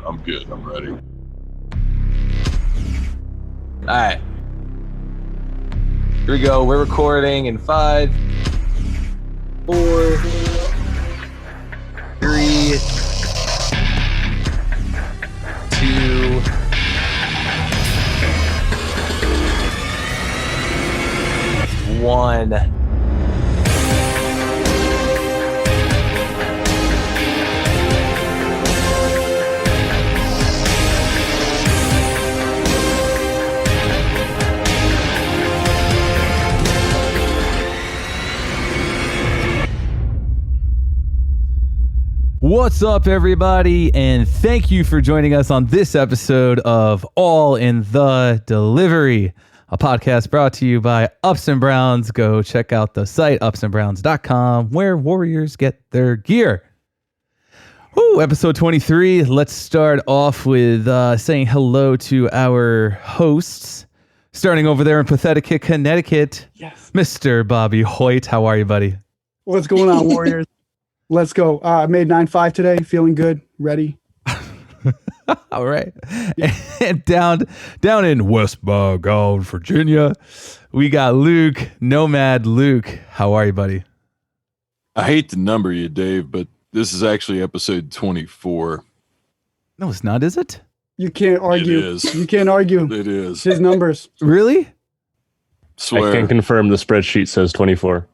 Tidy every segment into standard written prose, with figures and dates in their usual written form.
I'm good. I'm ready. All right. Here we go. We're recording in 5, 4, 3, 2, 1. What's up, everybody, and thank you for joining us on this episode of All in the Delivery, a podcast brought to you by Ups and Browns. Go check out the site, upsandbrowns.com, where Warriors get their gear. Woo, episode 23. Let's start off with saying hello to our hosts. Starting over there in Pathetica, Connecticut, yes, Mr. Bobby Hoyt. How are you, buddy? What's going on, Warriors? Let's go. I made 9.5 today. Feeling good. Ready. All right. And down in Westborough, Virginia, we got Luke, Nomad Luke. How are you, buddy? I hate to number you, Dave, but this is actually episode 24. No, it's not, is it? You can't argue. It is. You can't argue. It is. His numbers. Really? Swear. I can confirm the spreadsheet says 24.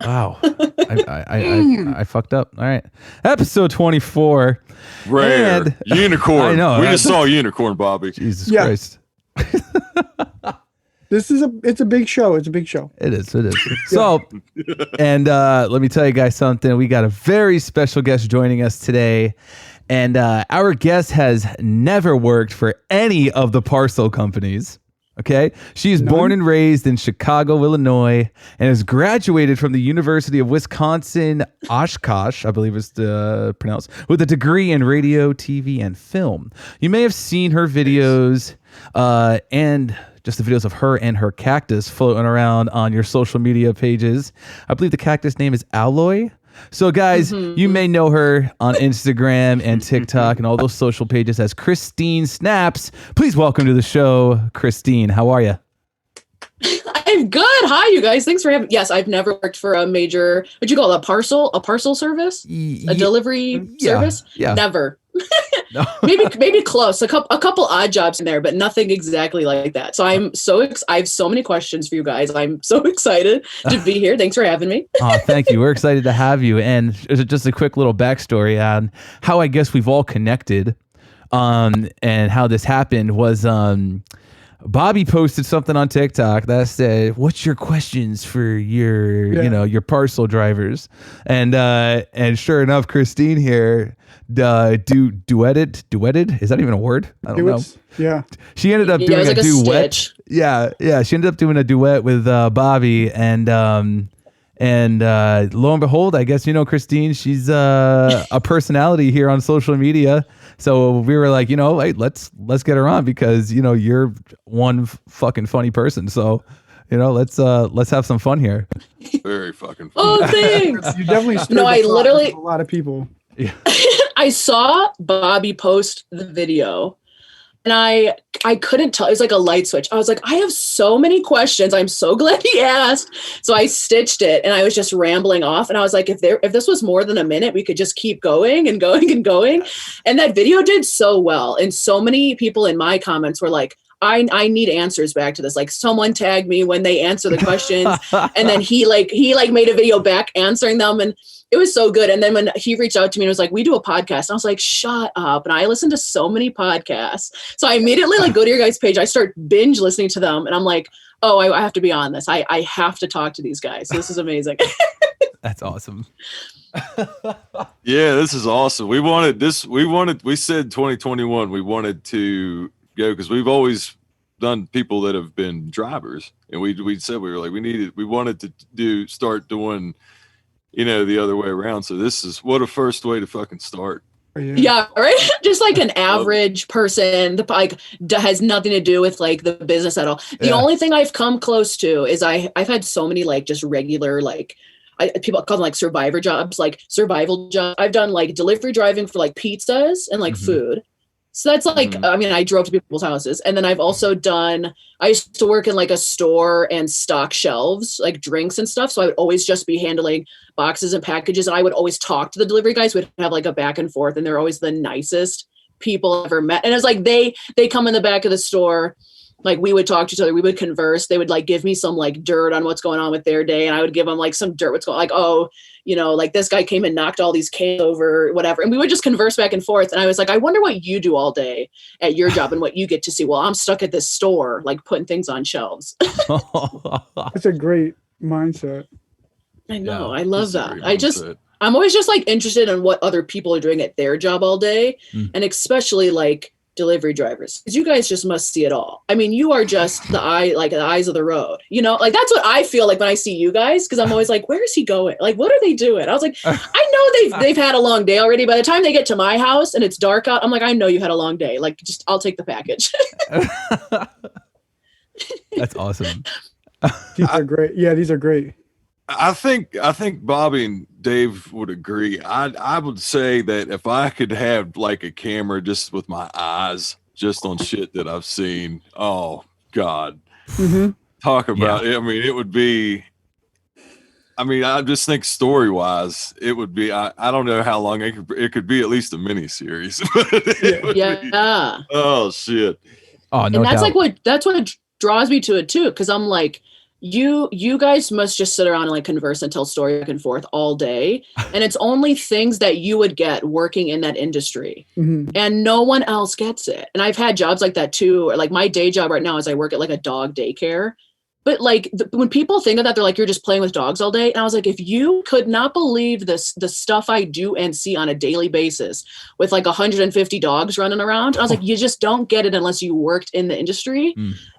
Wow. I fucked up. All right. Episode 24. Rare. And- Unicorn. I know, We right? just saw a unicorn, Bobby. Jesus Yeah. Christ. It's a big show. It's a big show. It is. So, and let me tell you guys something. We got a very special guest joining us today. And our guest has never worked for any of the parcel companies. Okay. She's born and raised in Chicago, Illinois, and has graduated from the University of Wisconsin, Oshkosh, I believe it's pronounced, with a degree in radio, TV, and film. You may have seen her videos and just the videos of her and her cactus floating around on your social media pages. I believe the cactus name is Alloy. So, guys, you may know her on Instagram and TikTok and all those social pages as Christine Snaps. Please welcome to the show, Christine. How are you? I'm good. Hi, you guys. Thanks for having. Yes, I've never worked for a major. What'd you call it? A parcel service, a delivery service. Yeah. Never. No. maybe close. A couple odd jobs in there, but nothing exactly like that. So I have so many questions for you guys. I'm so excited to be here. Thanks for having me. Oh, thank you. We're excited to have you. And just a quick little backstory on how I guess we've all connected, and how this happened was Bobby posted something on TikTok that said, "What's your questions for your your parcel drivers?" And sure enough, Christine here duetted. Is that even a word? I don't know. Yeah. She ended up It doing was a like a duet. stitch. Yeah. She ended up doing a duet with Bobby, and lo and behold, I guess Christine. She's a personality here on social media. So we were like, hey, let's get her on because you're one fucking funny person. So let's have some fun here. Very fucking funny. Oh, thanks. You definitely stirred No, I the pot literally- with a lot of people. I saw Bobby post the video. And I couldn't tell. It was like a light switch. I was like, I have so many questions. I'm so glad he asked. So I stitched it and I was just rambling off. And I was like, if this was more than a minute, we could just keep going and going and going. And that video did so well. And so many people in my comments were like, I need answers back to this. Like someone tagged me when they answer the questions. And then he made a video back answering them. And it was so good. And then when he reached out to me and was like, we do a podcast. And I was like, shut up. And I listen to so many podcasts. So I immediately go to your guys' page. I start binge listening to them. And I'm like, oh, I have to be on this. I have to talk to these guys. This is amazing. That's awesome. Yeah, this is awesome. We said 2021, we wanted to go because we've always done people that have been drivers. And we said, we wanted to start doing the other way around. So this is what a first way to fucking start. Yeah, right. Just like an average person that has nothing to do with like the business at all. The only thing I've come close to is I've had so many just regular people call them survivor jobs, survival jobs. I've done delivery driving for pizzas and food. So that's like, I mean, I drove to people's houses, and then I used to work in like a store and stock shelves, like drinks and stuff. So I would always just be handling boxes and packages. And I would always talk to the delivery guys. We'd have like a back and forth, and they're always the nicest people I've ever met. And it's like, they come in the back of the store, like we would talk to each other, we would converse. They would like give me some like dirt on what's going on with their day. And I would give them like some dirt, what's going like, oh, you know, like this guy came and knocked all these cans over, whatever. And we would just converse back and forth. And I was like, I wonder what you do all day at your job and what you get to see. Well, I'm stuck at this store, like putting things on shelves. That's a great mindset. I know. Yeah, I love that's a that. great mindset. I'm always just like interested in what other people are doing at their job all day. And especially like delivery drivers, because you guys just must see it all. I mean, you are just the eyes of the road, you know, like that's what I feel like when I see you guys, because I'm always like, where is he going? Like, what are they doing? I was like, I know they've had a long day already. By the time they get to my house and it's dark out, I'm like, I know you had a long day. Like, just I'll take the package. That's awesome. These are great. Yeah, these are great. I think Bobby and Dave would agree. I would say that if I could have like a camera just with my eyes just on shit that I've seen, oh God, talk about it. I mean, it would be. I mean, I just think story wise, it would be. I don't know how long it could be. At least a mini series. Yeah. Oh shit. Oh no, and that's doubt. like that's what draws me to it too, because I'm like, you guys must just sit around and like converse and tell story back and forth all day, and it's only things that you would get working in that industry, and no one else gets it. And I've had jobs like that too, or like my day job right now is I work at like a dog daycare. But like when people think of that, they're like, you're just playing with dogs all day. And I was like, if you could not believe the stuff I do and see on a daily basis with like 150 dogs running around, I was like, you just don't get it unless you worked in the industry.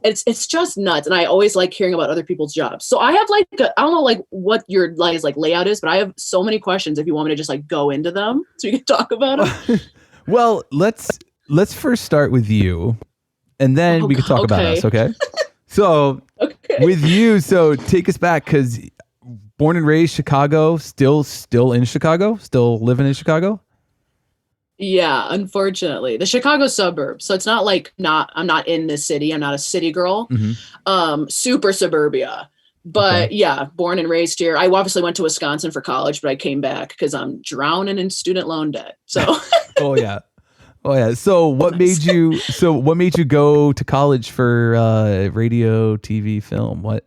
It's just nuts. And I always like hearing about other people's jobs. So I have like, I don't know like what your like layout is, but I have so many questions if you want me to just like go into them so you can talk about them. Well, let's first start with you, and then we can talk about us. Okay. So with you, so take us back, because born and raised Chicago, still in Chicago, still living in Chicago. Yeah, unfortunately, the Chicago suburbs. So it's not like I'm not in the city. I'm not a city girl. Super suburbia. But yeah, born and raised here. I obviously went to Wisconsin for college, but I came back because I'm drowning in student loan debt. So. Oh yeah. So what made you go to college for radio, TV, film? What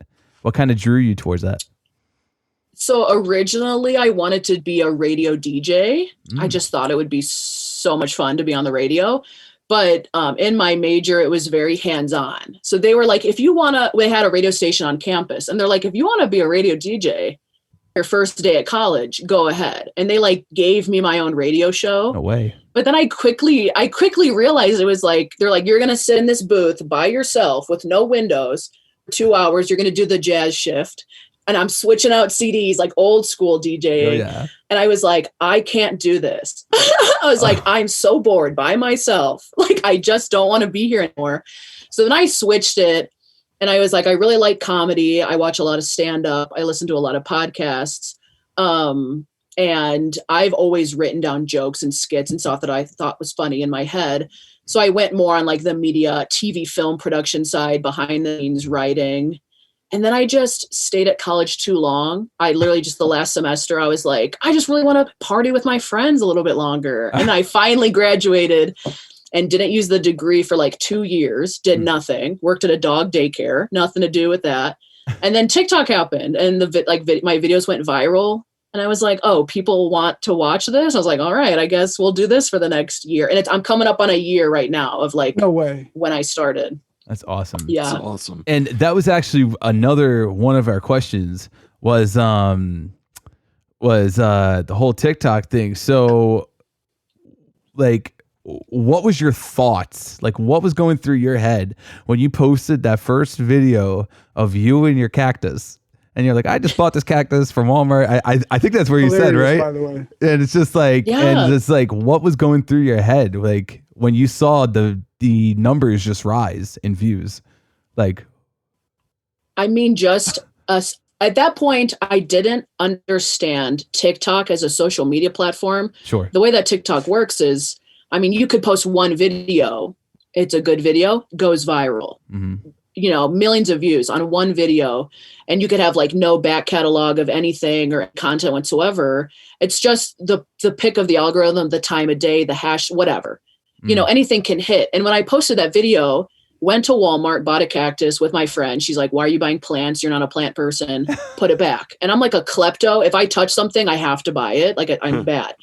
kind of drew you towards that? So originally I wanted to be a radio DJ. I just thought it would be so much fun to be on the radio. But in my major, it was very hands-on. So they were like, they had a radio station on campus, and they're like, if you want to be a radio DJ your first day at college, go ahead. And they like gave me my own radio show. No way. But then I quickly realized it was like, they're like, you're going to sit in this booth by yourself with no windows for 2 hours. You're going to do the jazz shift. And I'm switching out CDs, like old school DJing. Oh, yeah. And I was like, I can't do this. I was like, I'm so bored by myself. Like, I just don't want to be here anymore. So then I switched it. And I was like, I really like comedy. I watch a lot of stand-up. I listen to a lot of podcasts. And I've always written down jokes and skits and stuff that I thought was funny in my head. So I went more on like the media, TV, film production side, behind the scenes writing. And then I just stayed at college too long. I literally just the last semester, I was like, I just really want to party with my friends a little bit longer. And I finally graduated and didn't use the degree for like 2 years, did nothing, worked at a dog daycare, nothing to do with that. And then TikTok happened, and my videos went viral. And I was like, oh, people want to watch this? I was like, all right, I guess we'll do this for the next year. And I'm coming up on a year right now of like, no way, when I started. That's awesome. Yeah. That's awesome. And that was actually another one of our questions was the whole TikTok thing. So like, what was your thoughts? Like, what was going through your head when you posted that first video of you and your cactus? And you're like, I just bought this cactus from Walmart. I think that's where you said, right? By the way. And it's just like, and it's like, what was going through your head? Like when you saw the numbers just rise in views, like, I mean, just us at that point, I didn't understand TikTok as a social media platform. Sure. The way that TikTok works is I mean, you could post one video. It's a good video, goes viral. Millions of views on one video, and you could have like no back catalog of anything or content whatsoever. It's just the pick of the algorithm, the time of day, the hash, whatever. Anything can hit. And when I posted that video, went to Walmart, bought a cactus with my friend. She's like, why are you buying plants? You're not a plant person. Put it back. And I'm like a klepto. If I touch something, I have to buy it. Like I'm bad.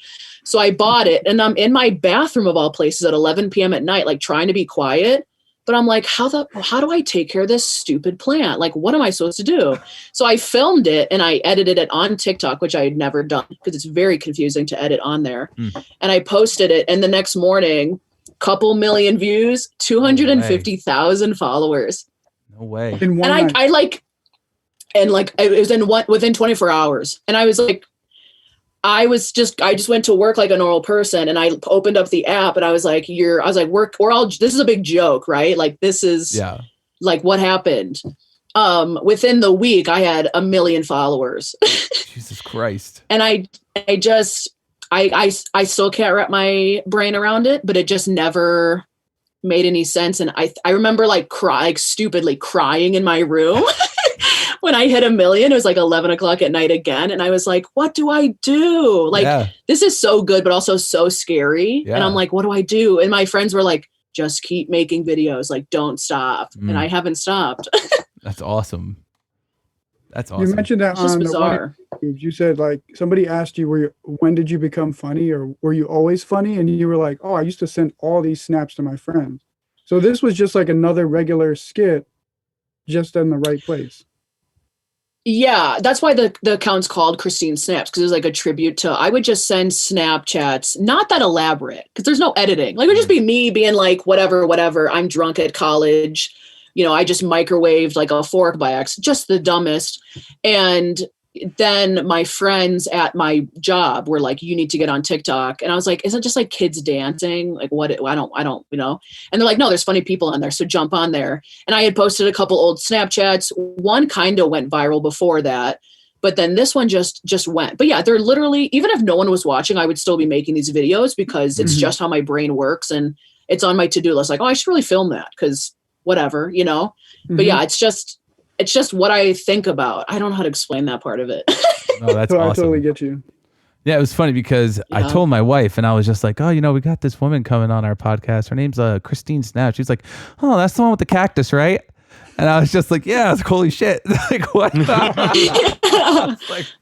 So I bought it, and I'm in my bathroom of all places at 11 p.m. at night, like trying to be quiet. But I'm like, how do I take care of this stupid plant? Like, what am I supposed to do? So I filmed it and I edited it on TikTok, which I had never done because it's very confusing to edit on there. And I posted it. And the next morning, couple million views, 250,000 followers. No way. In one And night. it was within 24 hours. And I was like, I just went to work like a normal person, and I opened up the app and I was like, this is a big joke, right? Like this is like what happened. Within the week I had 1 million followers. Jesus Christ. And I still can't wrap my brain around it, but it just never made any sense. And I remember stupidly crying in my room. When I hit 1 million, it was like 11 o'clock at night again. And I was like, what do I do? Like, this is so good, but also so scary. And I'm like, what do I do? And my friends were like, just keep making videos. Like, don't stop. And I haven't stopped. That's awesome. That's You awesome. mentioned that It's just on bizarre. you said like somebody asked you, when did you become funny, or were you always funny? And you were like, oh, I used to send all these snaps to my friends. So this was just like another regular skit, just in the right place. Yeah, that's why the account's called Christine Snaps, because it was like a tribute to, I would just send Snapchats, not that elaborate, because there's no editing. Like, it would just be me being like, whatever, I'm drunk at college. I just microwaved like a fork by accident, just the dumbest. And then my friends at my job were like, you need to get on TikTok. And I was like, is it just like kids dancing? Like what? I don't, And they're like, no, there's funny people on there. So jump on there. And I had posted a couple old Snapchats. One kind of went viral before that, but then this one just went. But yeah, they're literally, even if no one was watching, I would still be making these videos because it's just how my brain works. And it's on my to-do list. Like, oh, I should really film that because whatever, But yeah, it's just what I think about. I don't know how to explain that part of it. No, that's So awesome. I totally get you. Yeah, it was funny because I told my wife, and I was just like, oh, we got this woman coming on our podcast. Her name's Christine Snap. She's like, oh, that's the one with the cactus, right? And I was just like, yeah, it's holy shit. Like, what?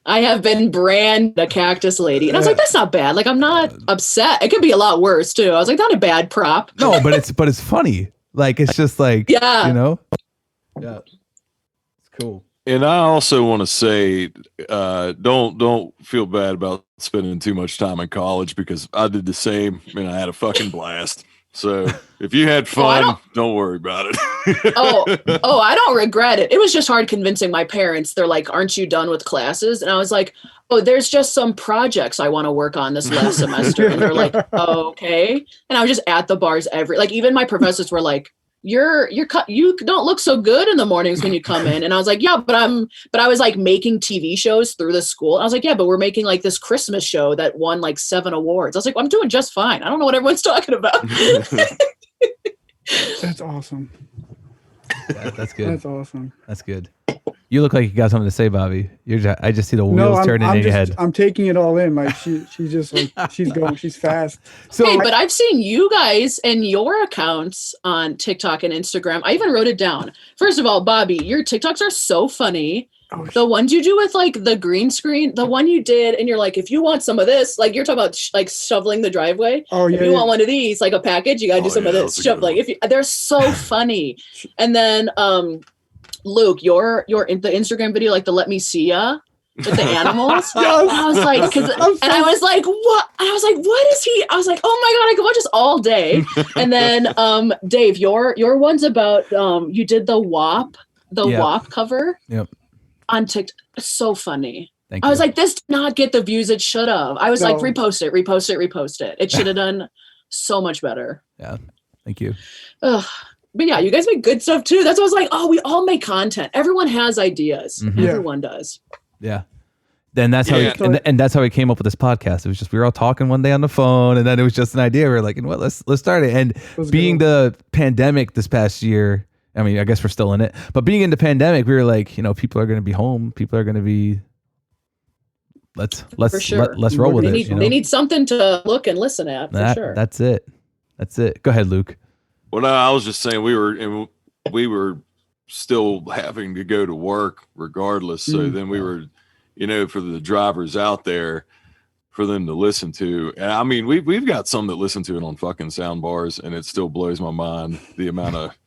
I have been branded a cactus lady. And I was like, that's not bad. Like, I'm not upset. It could be a lot worse too. I was like, not a bad prop. No, but it's funny. Like, it's just like, Yeah. Yeah. It's cool. And I also want to say, don't feel bad about spending too much time in college, because I did the same and I had a fucking blast. So if you had fun, don't worry about it. I don't regret it. It was just hard convincing my parents. They're like, aren't you done with classes? And I was like, oh, there's just some projects I want to work on this last semester. And they're like, oh, okay. And I was just at the bars even my professors were like, you don't look so good in the mornings when you come in. And I was like, yeah, but I was like making TV shows through the school. And I was like, yeah, but we're making like this Christmas show that won like 7 awards. I was like, well, I'm doing just fine. I don't know what everyone's talking about. That's awesome. That's good. That's awesome. That's good. You look like you got something to say, Bobby. I just see the wheels turning in your head. I'm taking it all in. Like she's just like, she's going, she's fast. So, hey, but I've seen you guys and your accounts on TikTok and Instagram. I even wrote it down. First of all, Bobby, your TikToks are so funny. Oh, The ones you do with like the green screen, the one you did, and you're like, if you want some of this, like you're talking about like shoveling the driveway. Oh yeah. If you want one of these, like a package, you gotta do some of this shoveling. They're so funny. And then Luke, your the Instagram video, like the Let Me See Ya with the animals. And I was like, and I was like, what? And I was like, what is he? I was like, oh my god, I could watch this all day. And then Dave, your one's about you did the WAP cover. Yep. On TikTok. It's so funny. Thank you. I was like, this did not get the views it should have. I was like, repost it. It should have done so much better. Yeah. Thank you. Ugh. But yeah, you guys make good stuff too. That's what I was like, oh, we all make content. Everyone has ideas. Mhm. Everyone does. Yeah. Then that's how Yeah. and that's how we came up with this podcast. It was just we were all talking one day on the phone, and then it was just an idea. We were like, you know what, let's start it. And was a being good the pandemic this past year, I mean, I guess we're still in it, but being in the pandemic, we were like, you know, people are going to be home. People are going to be. Let's For sure. let's roll with They it. need you know? they need something to look and listen at for sure. That's it. That's it. Go ahead, Luke. Well, no, I was just saying we were still having to go to work regardless. So then we were, you know, for the drivers out there, for them to listen to. And I mean, we've got some that listen to it on fucking sound bars, and it still blows my mind the amount of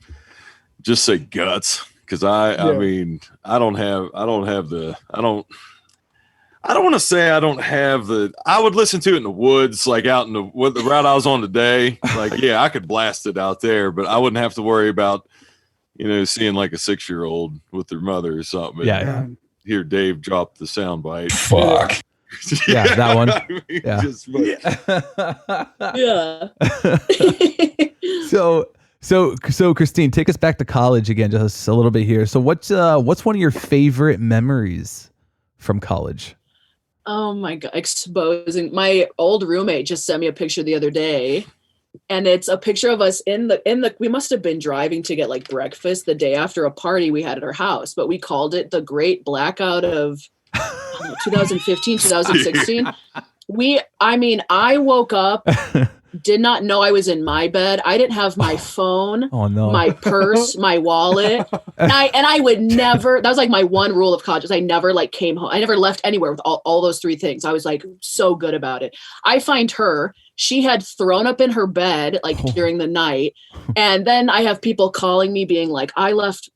just say guts. Cause I mean, I don't want to say I don't have the. I would listen to it in the woods, like out in the route I was on today. Like, yeah, I could blast it out there, but I wouldn't have to worry about, you know, seeing like a 6-year-old with their mother or something. Yeah. And hear Dave drop the sound bite. Fuck. Yeah, that one. I mean, Yeah. Yeah. So Christine, take us back to college again, just a little bit here. So what's one of your favorite memories from college? Oh my God, exposing. My old roommate just sent me a picture the other day, and it's a picture of us in the we must have been driving to get like breakfast the day after a party we had at our house, but we called it the Great Blackout of 2015, 2016. I woke up, did not know I was in my bed. I didn't have my phone, Oh no. my purse, my wallet. And I would never, that was like my one rule of college is I never like came home. I never left anywhere with all those three things. I was like so good about it. I find her, she had thrown up in her bed like during the night. And then I have people calling me being like, I lost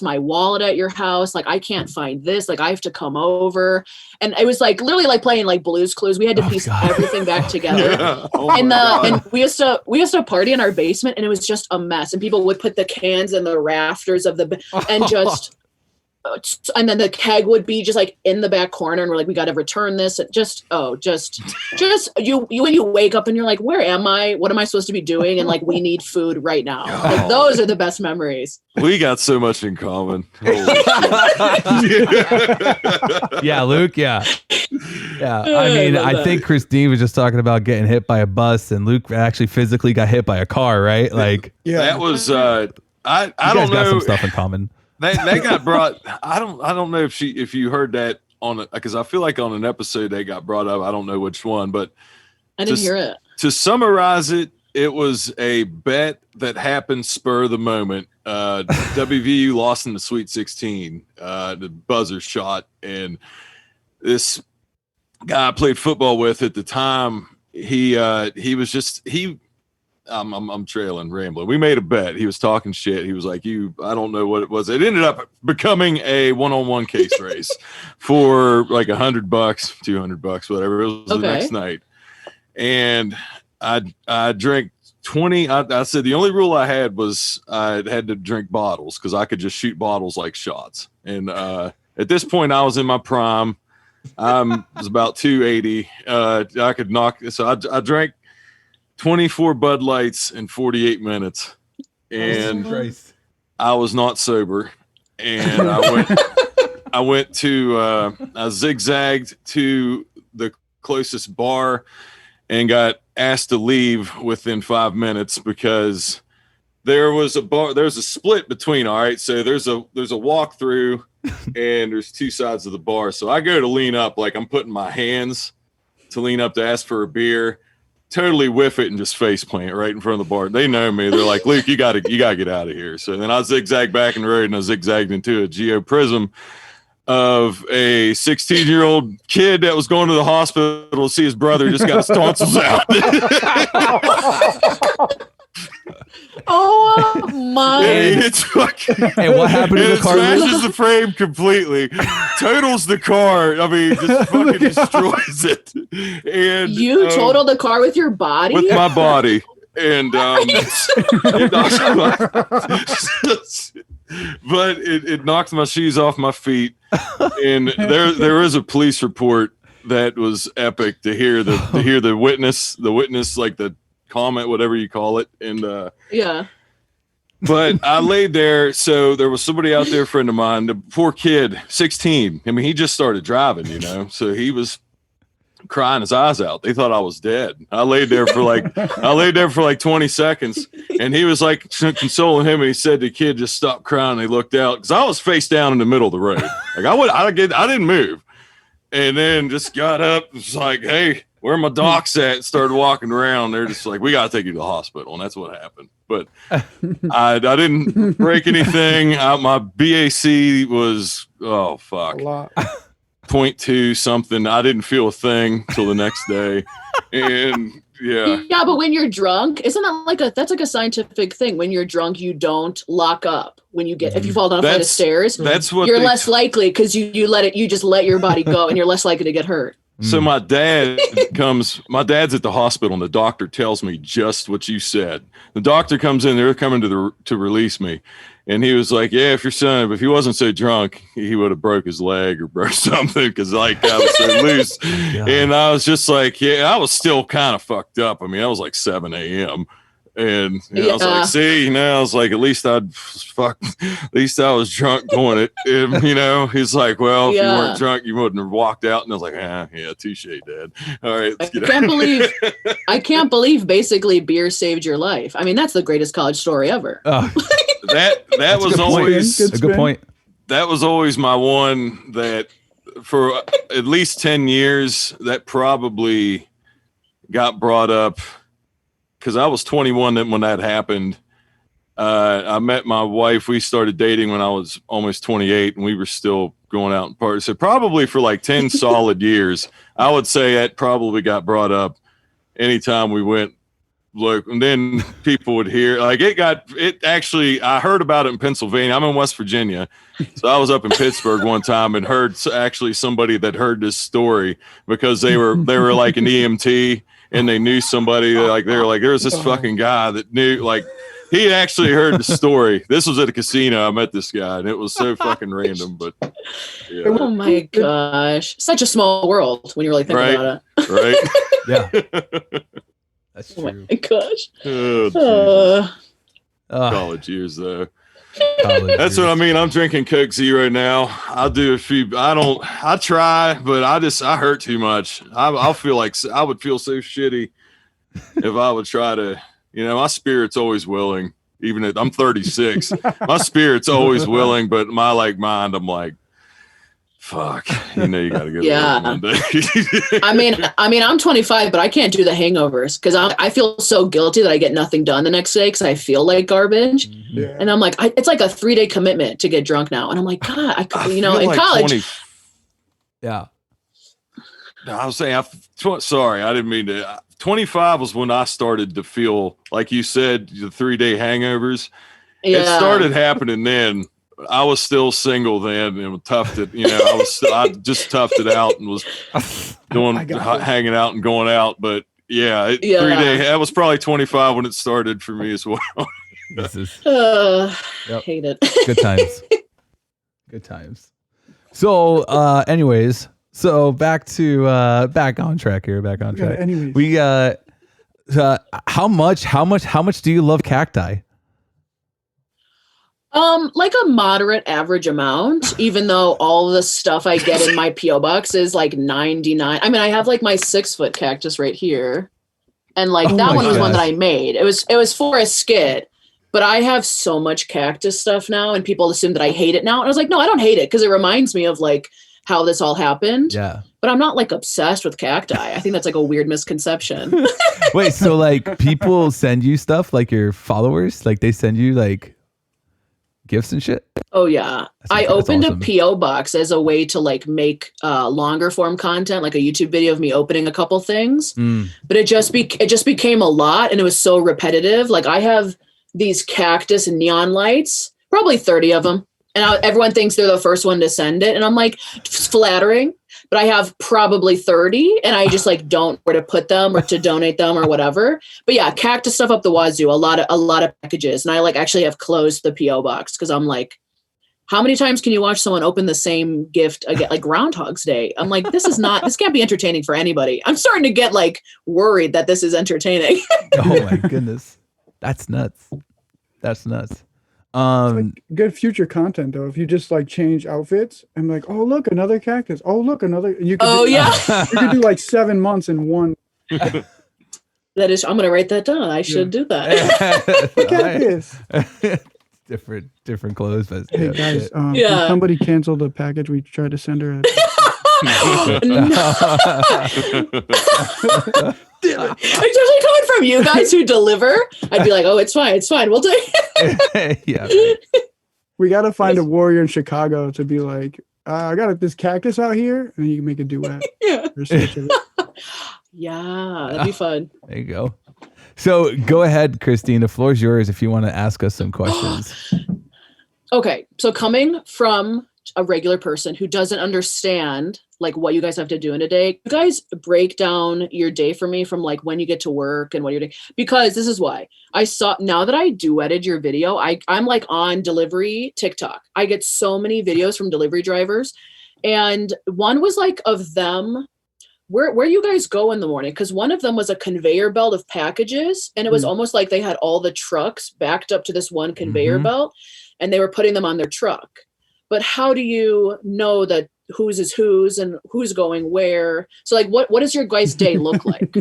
my wallet at your house. Like, I can't find this. Like, I have to come over. And it was like literally like playing like Blue's Clues. We had to piece everything back together. Yeah. Oh my And God. and we used to party in our basement, and it was just a mess. And people would put the cans in the rafters of and just and then the keg would be just like in the back corner, and we're like, we got to return this. And just you when you wake up and you're like, where am I? What am I supposed to be doing? And like, we need food right now. Like, those are the best memories. We got so much in common. Holy shit. Yeah, Luke. Yeah. Yeah. I I mean, love I that. think Christine was just talking about getting hit by a bus, and Luke actually physically got hit by a car, right? Like, Yeah. That was I you don't guys got some know. stuff in common. That got brought. I don't know if you heard that on it, because I feel like on an episode they got brought up. I don't know which one, but I didn't Just- hear it. to summarize it, it was a bet that happened spur of the moment. WVU lost in the Sweet 16, the buzzer shot, and this guy I played football with at the time, he was just I'm trailing, rambling. We made a bet. He was talking shit. He was like, I don't know what it was. It ended up becoming a one-on-one case race for like $100, $200, whatever. It was the Okay. next night. And I drank 20. I said the only rule I had was I had to drink bottles, because I could just shoot bottles like shots. And at this point, I was in my prime. I was about 280. I could knock. So I drank 24 Bud Lights in 48 minutes, and I was not sober. And I zigzagged to the closest bar and got asked to leave within 5 minutes, because there's a split between. All right. So there's a walk through and there's two sides of the bar. So I go to lean up, like I'm putting my hands to lean up to ask for a beer, totally whiff it and just face plant right in front of the bar. They know me. They're like, Luke, you gotta get out of here. So then I zigzagged back in the road, and I zigzagged into a geoprism of a 16-year-old kid that was going to the hospital to see his brother just got his tonsils out. Oh my! It's fucking, And what happened to and the it car? smashes the frame completely, totals the car. I mean, just fucking destroys it. And You totaled the car with your body? with my body, and it knocked my shoes off my feet. And there is a police report that was epic to hear the witness, like the comment, whatever you call it. And Yeah. But I laid there. So there was somebody out there, a friend of mine, the poor kid, 16. I mean, he just started driving, you know, so he was crying his eyes out. They thought I was dead. I laid there for like 20 seconds, and he was like consoling him, and he said the kid just stopped crying. And he looked out because I was face down in the middle of the road. Like I didn't move, and then just got up. Was like, hey, where my docs at? Started walking around. They're just like, we got to take you to the hospital, and that's what happened. But I didn't break anything. My BAC was A fuck. lot. 0.2 something. I didn't feel a thing till the next day. And yeah. Yeah, but when you're drunk, isn't that that's like a scientific thing? When you're drunk, you don't lock up. When you if you fall down a flight of stairs, that's what you're less likely because you just let your body go and you're less likely to get hurt. So my dad's at the hospital, and the doctor tells me just what you said. The doctor comes in, they're coming to release me. And he was like, yeah, if he wasn't so drunk, he would have broke his leg or broke something because like I was so loose. Yeah. And I was just like, yeah, I was still kind of fucked up. I mean, I was like 7 a.m. And I was like, see, I was like, at least I was drunk doing it. And, he's like, well, if you weren't drunk, you wouldn't have walked out. And I was like, yeah, touche, Dad. All right, let's get out. I can't believe basically beer saved your life. I mean, that's the greatest college story ever. That was always a good point. That was always my one that for at least 10 years that probably got brought up. Because I was 21 when that happened. I met my wife. We started dating when I was almost 28, and we were still going out and partying. So probably for like 10 solid years, I would say that probably got brought up anytime we went. Look, and then people would hear like I heard about it in Pennsylvania. I'm in West Virginia. So I was up in Pittsburgh one time and heard actually somebody that heard this story because they were like an EMT. And they knew somebody they were like, there's this fucking guy that knew, like, he actually heard the story. This was at a casino. I met this guy, and it was so fucking random. But yeah. Oh my gosh, such a small world when you really think about it. Right? Yeah, that's true. Oh my gosh. College years though. That's what I mean. I'm drinking Coke Zero now. I'll do a few. I try, but I hurt too much. I'll feel like I would feel so shitty if I would try to, my spirit's always willing. Even if I'm 36, my spirit's always willing, but my mind, I'm like, fuck, you gotta go. Yeah. One day. I mean, I'm 25, but I can't do the hangovers because I feel so guilty that I get nothing done the next day because I feel like garbage. Yeah. And I'm like, it's like a 3-day commitment to get drunk now. And I'm like, God, I could, in like college. Yeah. No, I was saying, sorry, I didn't mean to. 25 was when I started to feel, like you said, the 3-day hangovers. Yeah. It started happening then. I was still single then and toughed it. I just toughed it out and was hanging out and going out. But 3-day. That was probably 25 when it started for me as well. This is hate it. Good times. Good times. So, anyways, back on track here. Back on track. Anyways, We how much do you love cacti? Like a moderate average amount, even though all the stuff I get in my PO box is like 99. I mean, I have like my 6-foot cactus right here. And like that one was one that I made. It was for a skit, but I have so much cactus stuff now and people assume that I hate it now. And I was like, no, I don't hate it because it reminds me of like how this all happened. Yeah. But I'm not like obsessed with cacti. I think that's like a weird misconception. Wait, so like people send you stuff, like your followers, like they send you like gifts and shit? Oh yeah. I opened a PO box as a way to like make longer form content, like a YouTube video of me opening a couple things. But it just became a lot and it was so repetitive. Like I have these cactus neon lights, probably 30 of them. And everyone thinks they're the first one to send it. And I'm like, it's flattering, but I have probably 30 and I just like don't know where to put them or to donate them or whatever. But yeah, cactus stuff up the wazoo, a lot of packages. And I like actually have closed the PO box because I'm like, how many times can you watch someone open the same gift again, like Groundhog's Day? I'm like, this can't be entertaining for anybody. I'm starting to get like worried that this is entertaining. Oh my goodness. That's nuts. Like good future content though. If you just like change outfits and like, oh look, another cactus. Oh look, another. You could Oh do, yeah, you could do like 7 months in one that is. I'm gonna write that down. I should do that. cactus. different clothes, but Hey yeah, guys, shit. can Yeah. somebody cancel the package we tried to send her? Especially coming from you guys who deliver, I'd be like, "Oh, it's fine. We'll take it." yeah, right. We got to find a warrior in Chicago to be like, I got this cactus out here, and you can make a duet. Yeah, Or switch it. yeah, that'd be fun. There you go. So go ahead, Christine. The floor is yours if you want to ask us some questions. Okay, so coming from a regular person who doesn't understand like what you guys have to do in a day, you guys break down your day for me from like when you get to work and what you're doing, because this is why I saw, now that I duetted your video, I'm like on delivery TikTok. I get so many videos from delivery drivers, and one was like of them where you guys go in the morning, because one of them was a conveyor belt of packages, and it was almost like they had all the trucks backed up to this one conveyor belt, and they were putting them on their truck. But how do you know that whose is whose and who's going where? So like what does your guys' day look like?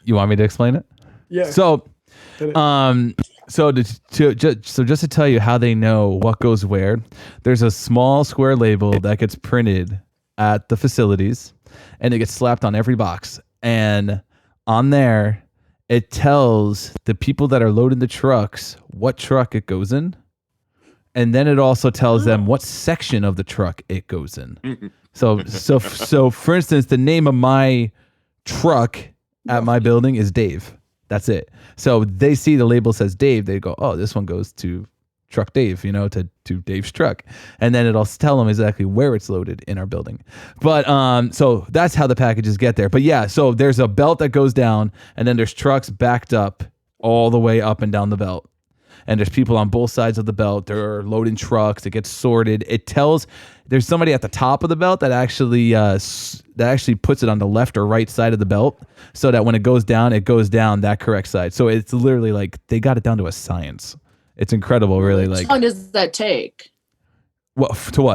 You want me to explain it? Yeah. So, just to tell you how they know what goes where, there's a small square label that gets printed at the facilities, and it gets slapped on every box. And on there, it tells the people that are loading the trucks what truck it goes in. And then it also tells them what section of the truck it goes in. So for instance, the name of my truck at my building is Dave. That's it. So they see the label says Dave. They go, oh, this one goes to truck Dave, to Dave's truck. And then it'll tell them exactly where it's loaded in our building. But so that's how the packages get there. But yeah, so there's a belt that goes down, and then there's trucks backed up all the way up and down the belt. And there's people on both sides of the belt. They're loading trucks. It gets sorted. It tells there's somebody at the top of the belt that actually puts it on the left or right side of the belt, so that when it goes down that correct side. So it's literally like they got it down to a science. It's incredible, really. Like, How long does that take? what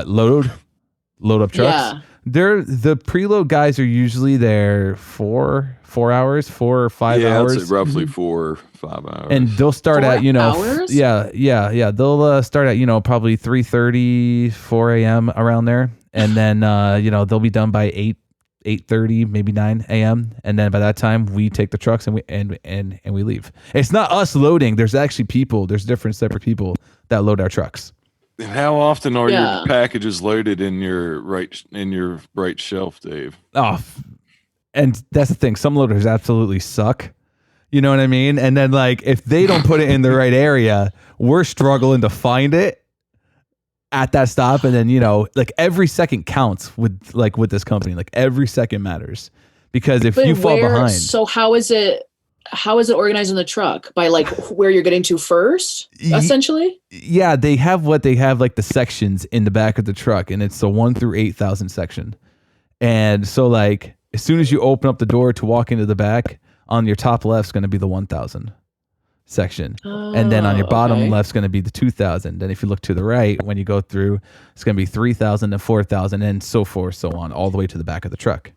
load up trucks? Yeah. The preload guys are usually there 4 hours, 4 or 5 hours. I'd say roughly 4 or 5 hours. And they'll start 4 at, hours? yeah. They'll start at, probably 3:30, 4 a.m. around there. And then, they'll be done by 8:30, maybe 9 a.m. And then by that time we take the trucks and we leave. It's not us loading. There's actually there's different separate people that load our trucks. And how often are your packages loaded in your right shelf, Dave? Oh, and that's the thing. Some loaders absolutely suck. You know what I mean? And then like if they don't put it in the right area, we're struggling to find it at that stop. And then like every second counts with this company. Like every second matters, because if you fall behind. So how is it organized in the truck? By like where you're getting to first, essentially? Yeah, they have like the sections in the back of the truck, and it's the 1 through 8,000 section. And so like as soon as you open up the door to walk into the back, on your top left is going to be the 1,000 section. And then on your bottom left is going to be the 2,000. And if you look to the right, when you go through, it's going to be 3,000 and 4,000 and so forth, so on, all the way to the back of the truck.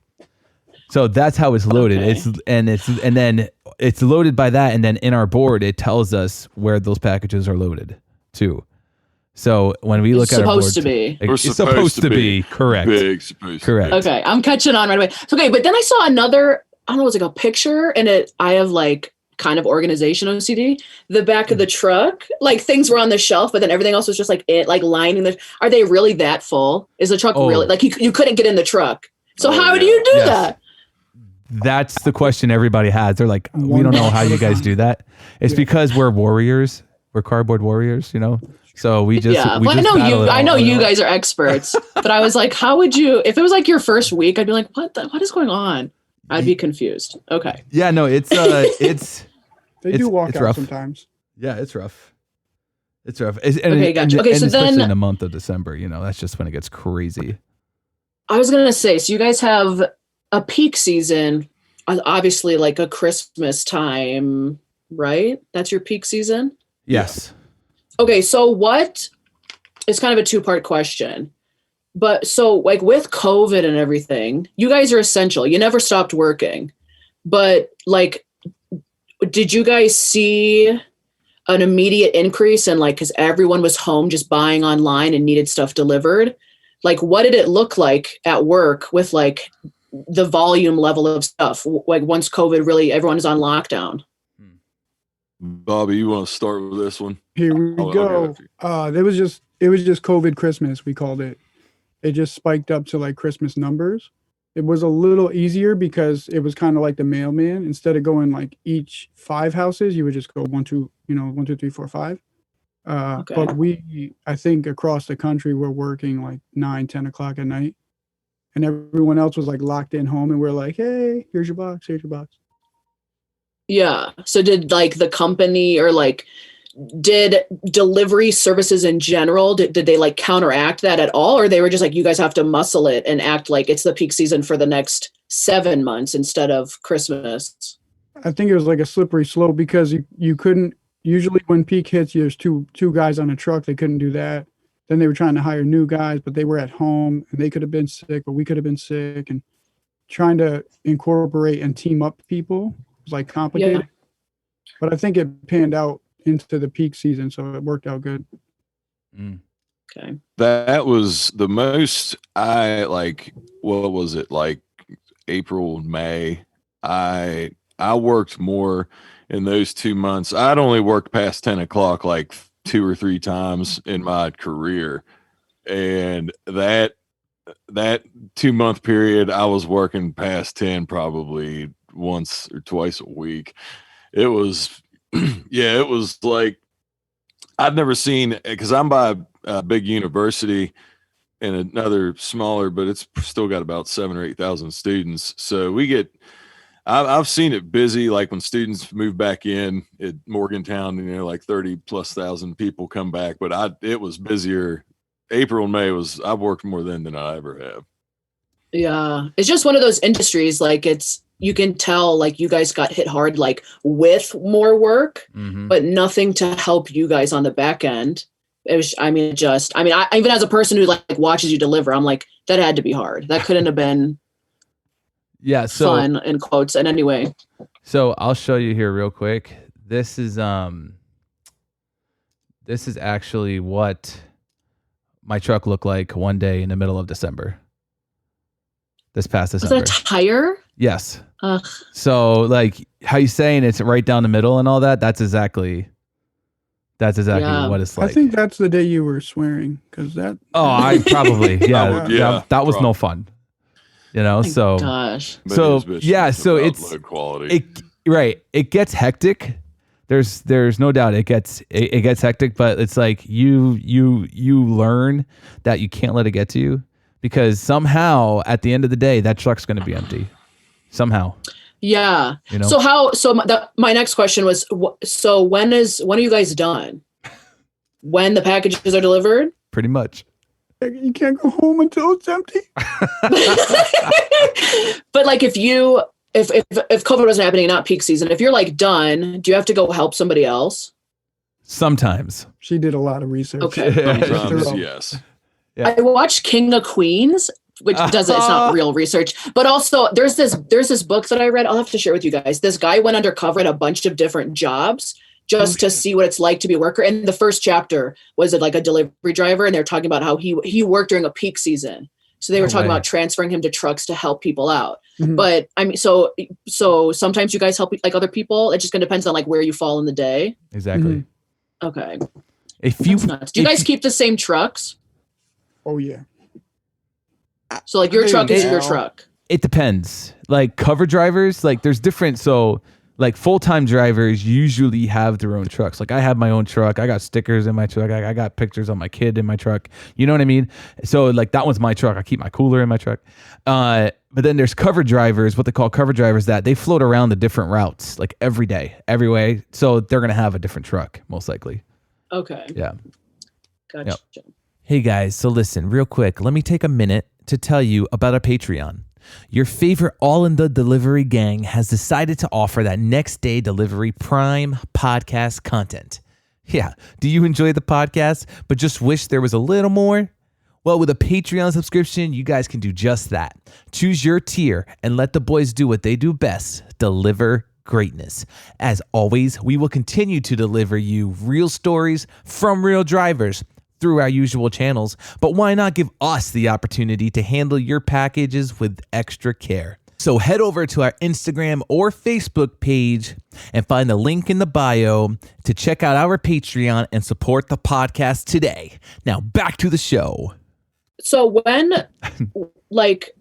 So that's how it's loaded. Okay. And then it's loaded by that. And then in our board, it tells us where those packages are loaded too. So when we look at our board, supposed to be. It's supposed to be correct. Correct. Okay, I'm catching on right away. Okay, but then I saw another, I don't know, it was like a picture, and I have like kind of organization OCD. The back of the truck, like things were on the shelf, but then everything else was just like lining the. Are they really that full? Is the truck really like you couldn't get in the truck? So how do you do that? That's the question everybody has. They're like, we don't know how you guys do that. It's because we're warriors. We're cardboard warriors, So we just I know you guys are experts, but I was like, how would you? If it was like your first week, I'd be like, what is going on? I'd be confused. Okay. Yeah, no, it's they do walk out rough. Sometimes. Yeah, it's rough. It's rough. Gotcha. Okay, so especially then in the month of December, that's just when it gets crazy. I was gonna say, so you guys have a peak season, obviously like a Christmas time, right? That's your peak season. Yes. Okay, so what it's kind of a two-part question. But so like with COVID and everything, you guys are essential. You never stopped working. But like, did you guys see an immediate increase in like, because everyone was home just buying online and needed stuff delivered? Like, what did it look like at work with like the volume level of stuff? Like once COVID really, everyone is on lockdown. Bobby, you want to start with this one? Here we go. It was just COVID Christmas, we called it. It just spiked up to like Christmas numbers. It was a little easier because it was kind of like the mailman. Instead of going like each 5 houses, you would just go 1, 2, 1, 2, 3, 4, 5. Okay. But I think across the country, we're working like 9, 10 o'clock at night. And everyone else was like locked in home and we're like, hey, here's your box, here's your box. Yeah. So did like the company or like did delivery services in general, did they like counteract that at all? Or they were just like, you guys have to muscle it and act like it's the peak season for the next 7 months instead of Christmas? I think it was like a slippery slope because you couldn't, usually when peak hits, there's two guys on a truck. They couldn't do that. Then they were trying to hire new guys, but they were at home and they could have been sick or we could have been sick, and trying to incorporate and team up people was like complicated. Yeah. But I think it panned out into the peak season, so it worked out good. Okay. That was the most I like. What was it like? April, May. I worked more in those 2 months. I'd only worked past 10 o'clock like 2 or 3 times in my career, and that 2-month period, I was working past 10 probably once or twice a week. It was, yeah, it was like I've never seen, because I'm by a big university and another smaller, but it's still got about 7,000 or 8,000 students. So we get, I've seen it busy, like when students move back in at Morgantown, like 30,000+ people come back, but it was busier. April and May I've worked more then than I ever have. Yeah. It's just one of those industries, like you can tell like you guys got hit hard, like with more work, but nothing to help you guys on the back end. It was, I even as a person who like watches you deliver, I'm like, that had to be hard. That couldn't have been fun in quotes. And anyway, so I'll show you here real quick. This is actually what my truck looked like one day in the middle of December. This past December. Was that a tire? Yes. So like how you saying it's right down the middle and all that, that's exactly what it's like. I think that's the day you were swearing, because that. Oh, I probably, Yeah, that was no fun. So gosh. So yeah, so it's low quality. It gets hectic. There's no doubt it gets hectic, but it's like you learn that you can't let it get to you, because somehow at the end of the day that truck's going to be empty somehow. Yeah. My next question was, so when are you guys done? When the packages are delivered? Pretty much. You can't go home until it's empty. But like if COVID wasn't happening, not peak season, if you're like done, do you have to go help somebody else? Sometimes. She did a lot of research. Okay. Sometimes, yes. Yeah. I watched King of Queens, which it's not real research, but also there's this book that I read. I'll have to share with you guys. This guy went undercover at a bunch of different jobs just to see what it's like to be a worker. And the first chapter was like a delivery driver, and they're talking about how he worked during a peak season. So they were talking about transferring him to trucks to help people out. Mhm. But I mean, so sometimes you guys help like other people. It just kind of depends on like where you fall in the day. Exactly. Okay. If you That's nuts. Do you guys keep the same trucks? Oh yeah. So like your truck is your now. truck. It depends. Like cover drivers, like there's different. So like full-time drivers usually have their own trucks. Like I have my own truck. I got stickers in my truck. I got pictures of my kid in my truck. You know what I mean? So like that one's my truck. I keep my cooler in my truck. But then there's cover drivers, what they call cover drivers, that they float around the different routes like every day, every way. So they're going to have a different truck most likely. Okay. Yeah. Gotcha. Yep. Hey guys, so listen, real quick, let me take a minute to tell you about our Patreon. Your favorite All in the Delivery gang has decided to offer that next day delivery prime podcast content. Yeah. Do you enjoy the podcast, but just wish there was a little more? Well, with a Patreon subscription, you guys can do just that. Choose your tier and let the boys do what they do best, deliver greatness. As always, we will continue to deliver you real stories from real drivers through our usual channels, but why not give us the opportunity to handle your packages with extra care? So head over to our Instagram or Facebook page and find the link in the bio to check out our Patreon and support the podcast today. Now back to the show. So when, like,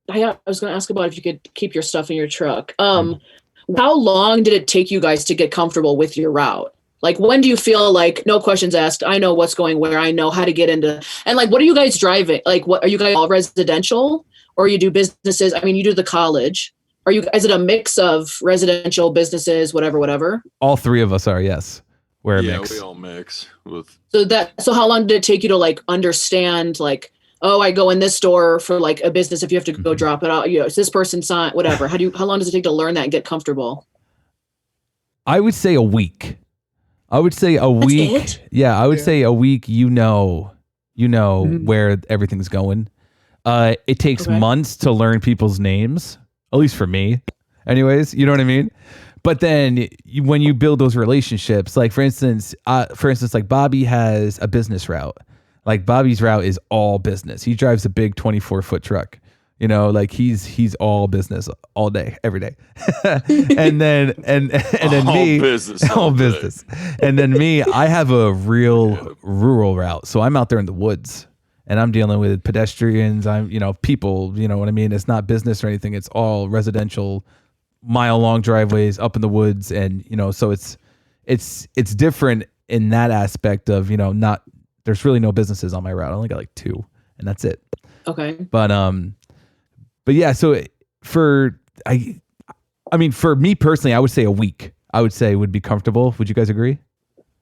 I was going to ask about if you could keep your stuff in your truck. How long did it take you guys to get comfortable with your route? Like, when do you feel like no questions asked? I know what's going where. I know how to get into, and like, what are you guys driving? Like, what are you guys all residential? Or you do businesses? I mean, you do the college. Is it a mix of residential, businesses, whatever? All three of us are, yes. We're a mix. We all mix with. So how long did it take you to like understand, like, oh, I go in this store for like a business. If you have to go drop it out, is this person sign, whatever. How long does it take to learn that and get comfortable? I would say a week. That's week. it? Yeah, I would say a week. You know where everything's going. It takes months to learn people's names, at least for me. Anyways, you know what I mean? But then when you build those relationships, like for instance, like Bobby has a business route. Like Bobby's route is all business. He drives a big 24-foot truck. You know, like he's all business all day, every day. and then all me, business, all business. And then me, I have a real rural route. So I'm out there in the woods. And I'm dealing with pedestrians. People, you know what I mean? It's not business or anything. It's all residential, mile-long driveways up in the woods. And, so it's different in that aspect of, there's really no businesses on my route. I only got like 2 and that's it. Okay. But yeah, so for me personally, I would say a week, I would say would be comfortable. Would you guys agree?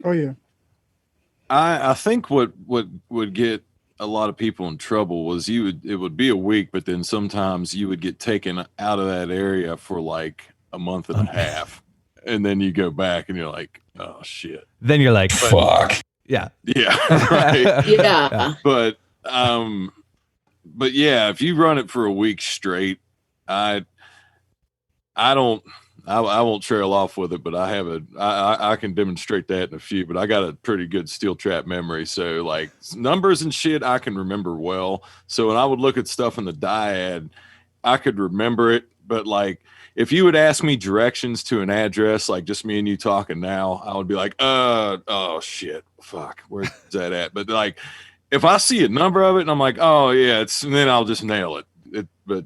Oh yeah. I think what would get a lot of people in trouble was it would be a week, but then sometimes you would get taken out of that area for like a month and a half, and then you go back and you're like, oh shit. Then you're like, fuck. Yeah. Yeah. Right. Yeah. But yeah, if you run it for a week straight, I won't trail off with it, but I can demonstrate that in a few, but I got a pretty good steel trap memory. So like numbers and shit, I can remember well. So when I would look at stuff in the dyad, I could remember it. But like, if you would ask me directions to an address, like just me and you talking now, I would be like, oh shit, fuck, where's that at? But like, if I see a number of it and I'm like, oh yeah, and then I'll just nail it. But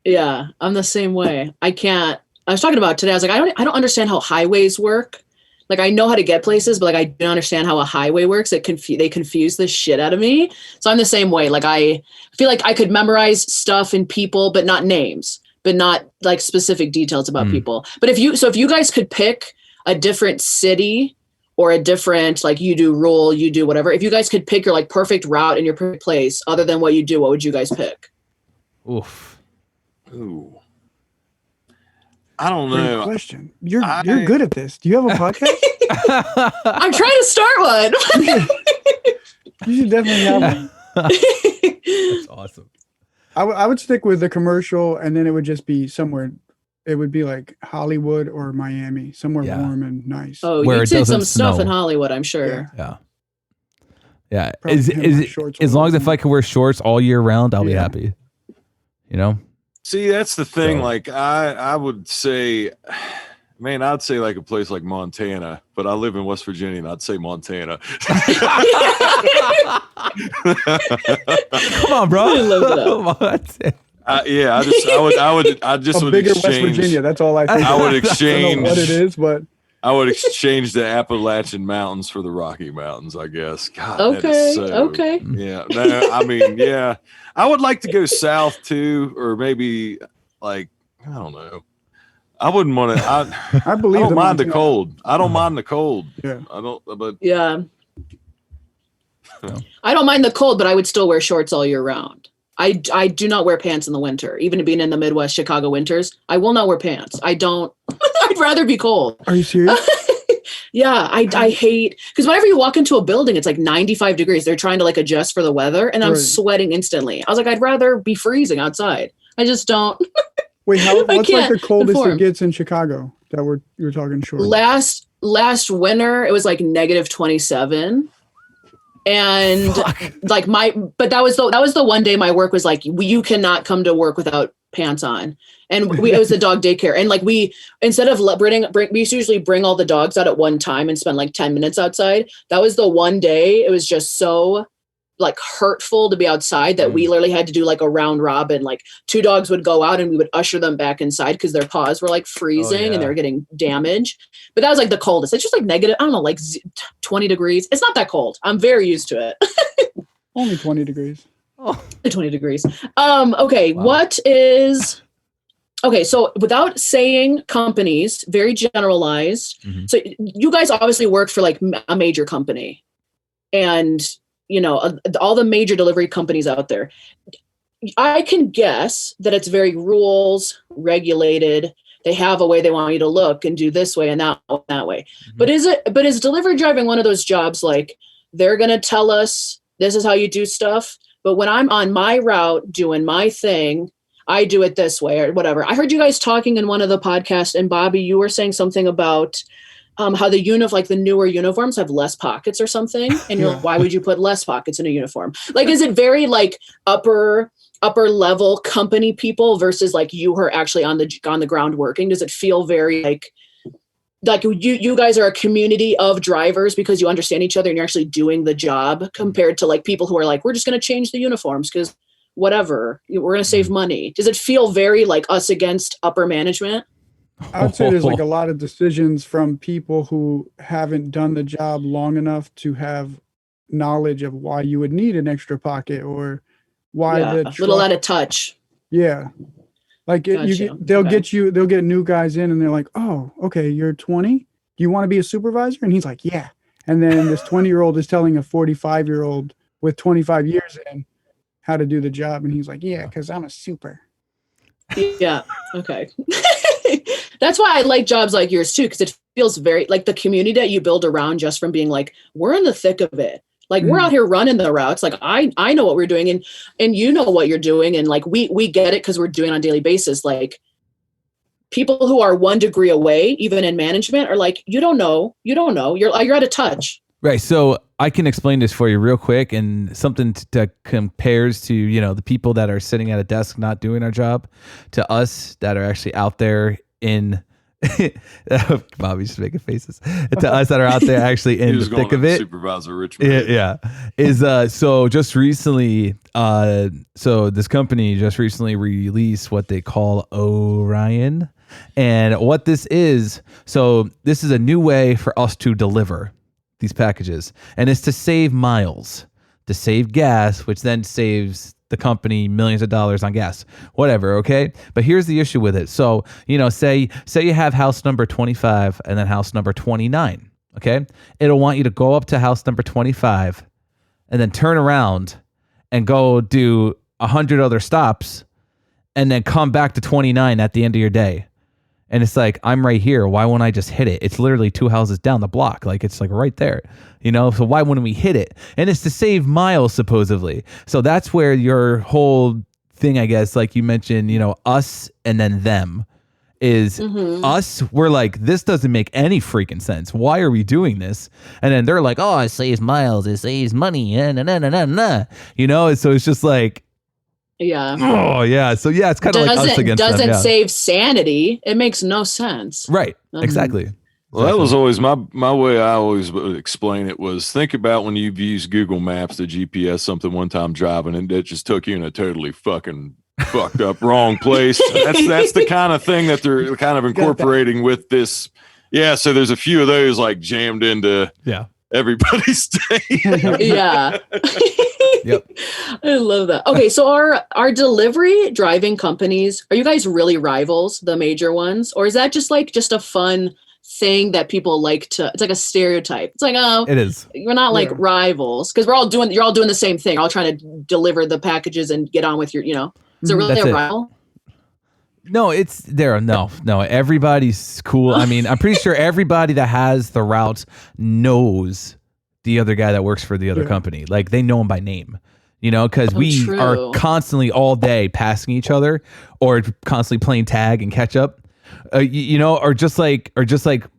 yeah, I'm the same way. I was talking about today. I was like, I don't understand how highways work. Like I know how to get places, but like I don't understand how a highway works. They confuse the shit out of me. So I'm the same way. Like I feel like I could memorize stuff and people, but not names, but not like specific details about people. But if you guys could pick a different city or a different, like you do rural, you do whatever. If you guys could pick your like perfect route in your perfect place, other than what you do, what would you guys pick? Oof. Ooh. I don't Great know. question. You're good at this. Do you have a podcast? I'm trying to start one. You should definitely have one. That's awesome. I would stick with the commercial, and then it would just be somewhere. It would be like Hollywood or Miami, somewhere warm and nice. Oh, Where you it did some doesn't stuff snow. in Hollywood, I'm sure. Yeah. Probably Is have my it shorts as all long the as if I time. can wear shorts all year round, I'll be Yeah. happy. You know? See, that's the thing. So- Like I would say, man, I'd say like a place like Montana, but I live in West Virginia and I'd say Montana. Come on, bro. I love that. Come on. Yeah, I just A would bigger West exchange. Virginia. That's all I think. I would I don't exchange. know what it is, but I would exchange the Appalachian Mountains for the Rocky Mountains, I guess. God, that Okay. is so, Okay. Yeah. No, I mean, yeah. I would like to go south too, or maybe like, I don't know. I wouldn't want to. I I believe don't mind the Montana- cold. I don't mind the cold. Yeah. I don't, but Yeah. I don't mind the cold, but I would still wear shorts all year round. I do not wear pants in the winter, even being in the Midwest, Chicago winters. I will not wear pants. I don't. I'd rather be cold. Are you serious? Yeah, I hate because whenever you walk into a building, it's like 95 degrees. They're trying to like adjust for the weather, and I'm Right. sweating instantly. I was like, I'd rather be freezing outside. I just don't. Wait, I what's like can't the coldest conform. it gets in Chicago that you were talking short? Last winter, it was like -27, and like but that was the one day my work was like, you cannot come to work without pants on, and it was the dog daycare, and like we instead of we used to usually bring all the dogs out at one time and spend like 10 minutes outside. That was the one day it was just so like hurtful to be outside that we literally had to do like a round robin. Like 2 dogs would go out and we would usher them back inside because their paws were like freezing and they were getting damage. But that was like the coldest. It's just like negative, I don't know, like 20 degrees. It's not that cold. I'm very used to it. Only 20 degrees. 20 degrees. Okay. Wow. So without saying companies, very generalized. Mhm. So you guys obviously worked for like a major company, and you know, all the major delivery companies out there. I can guess that it's very rules regulated. They have a way they want you to look and do this way and that way. Mhm. But is delivery driving one of those jobs like they're going to tell us this is how you do stuff, but when I'm on my route doing my thing, I do it this way or whatever. I heard you guys talking in one of the podcasts, and Bobby, you were saying something about how the newer uniforms have less pockets or something, and you're like, why would you put less pockets in a uniform? Like, is it very like upper level company people versus like you who are actually on the ground working? Does it feel very like you guys are a community of drivers because you understand each other and you're actually doing the job, compared to like people who are like, we're just going to change the uniforms because whatever, we're going to save money? Does it feel very like us against upper management? I would say there's like a lot of decisions from people who haven't done the job long enough to have knowledge of why you would need an extra pocket or why the a little truck- out of touch. Yeah. Like Gotcha. they'll Okay. they'll get new guys in and they're like, oh, okay, you're 20. Do you want to be a supervisor? And he's like, yeah. And then this 20-year-old is telling a 45-year-old with 25 years in how to do the job. And he's like, yeah, because I'm a super. Yeah. Okay. That's why I like jobs like yours too, because it feels very like the community that you build around just from being like, we're in the thick of it. Like we're out here running the routes. Like I know what we're doing and you know what you're doing. And like we get it because we're doing it on a daily basis. Like people who are 1 degree away, even in management, are like, you don't know. You're out of touch. Right. So I can explain this for you real quick, and something that compares to, you know, the people that are sitting at a desk not doing our job to us that are actually out there in Bobby's just making faces to us that are out there actually He in the was going thick of to it. Supervisor Richmond. Yeah. Is so just recently so this company just recently released what they call Orion. And what this is, so this is a new way for us to deliver these packages, and it's to save miles, to save gas, which then saves the company millions of dollars on gas, whatever. Okay. But here's the issue with it. So, you know, say you have house number 25 and then house number 29. Okay. It'll want you to go up to house number 25 and then turn around and go do 100 other stops and then come back to 29 at the end of your day. And it's like, I'm right here. Why won't I just hit it? It's literally 2 houses down the block. Like, it's like right there, you know? So why wouldn't we hit it? And it's to save miles, supposedly. So that's where your whole thing, I guess, like you mentioned, you know, us and then them is us. We're like, this doesn't make any freaking sense. Why are we doing this? And then they're like, oh, it saves miles. It saves money. You know? And so it's just like, Yeah. oh, yeah. So, yeah, it's kind of like us against them. Doesn't Yeah. save sanity. It makes no sense. Right. Exactly. Well, that was always my way. I always would explain it was, think about when you've used Google Maps to GPS something one time driving, and it just took you in a totally fucking fucked up wrong place. That's the kind of thing that they're kind of incorporating with this. Yeah, so there's a few of those like jammed into everybody's day. Yeah. Yep. I love that. Okay, so our delivery driving companies, are you guys really rivals, the major ones? Or is that just a fun thing that people like to, it's like a stereotype. It's like, oh, it is. We're not like rivals because you're all doing the same thing. All trying to deliver the packages and get on with your, you know. Is it really That's a it. rival? No, it's there. No. Everybody's cool. I mean, I'm pretty sure everybody that has the routes knows the other guy that works for the other company. Like they know him by name, because we true. are constantly all day passing each other or constantly playing tag and catch up. Or just like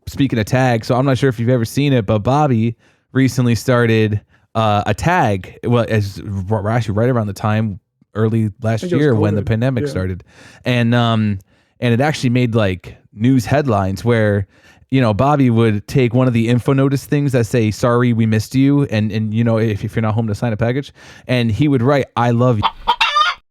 speaking of tag. So I'm not sure if you've ever seen it, but Bobby recently started a tag. Well, we're actually right around the time early last year when the pandemic started, and it actually made like news headlines where Bobby would take one of the info notice things that say sorry we missed you, and if you're not home to sign a package, and he would write I love you.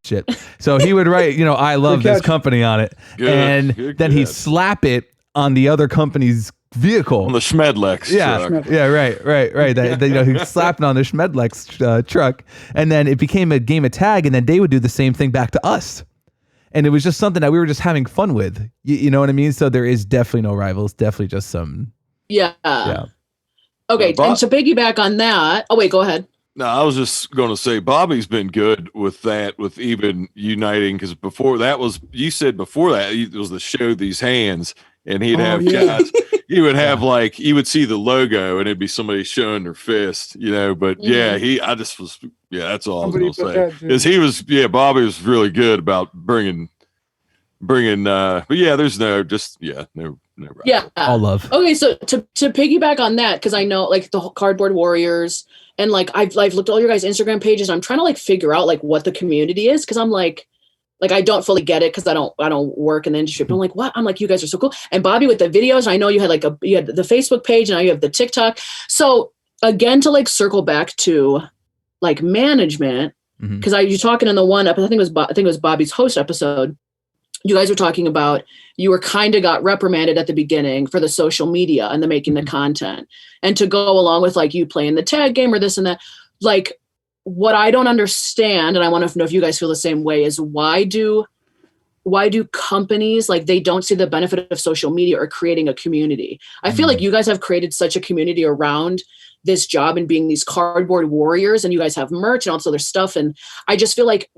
Shit. So he would write, I love this company on it. And then he'd slap it on the other company's vehicle. On the Schmedlex truck. Yeah, right. He'd slap it on the Schmedlex truck. And then it became a game of tag. And then they would do the same thing back to us. And it was just something that we were just having fun with. You know what I mean? So there is definitely no rivals. Definitely just some. Yeah. Okay. And to piggyback on that. Oh, wait, go ahead. No, I was just going to say Bobby's been good with that, with even uniting, because before that was, you said before that it was the show these hands, and he'd have guys, he would have like, you would see the logo and it'd be somebody showing their fist, but that's all I was going to say. Is he was, Bobby was really good about bringing, but there's no. Yeah. All love. Okay. So to piggyback on that, because I know like the Cardboard Warriors, and like I've looked at all your guys' Instagram pages. And I'm trying to like figure out like what the community is, because I'm like I don't fully get it because I don't work in the industry. But I'm like, what? I'm like, you guys are so cool. And Bobby with the videos, I know you had you had the Facebook page, and now you have the TikTok. So again, to like circle back to like management, because you're talking in the one episode, I think it was Bobby's host episode. You guys were talking about you were kind of got reprimanded at the beginning for the social media and the making the content, and to go along with like you playing the tag game or this and that. Like what I don't understand, and I want to know if you guys feel the same way, is why do companies like they don't see the benefit of social media or creating a community? I feel like you guys have created such a community around this job and being these cardboard warriors, and you guys have merch and all this other stuff. And I just feel like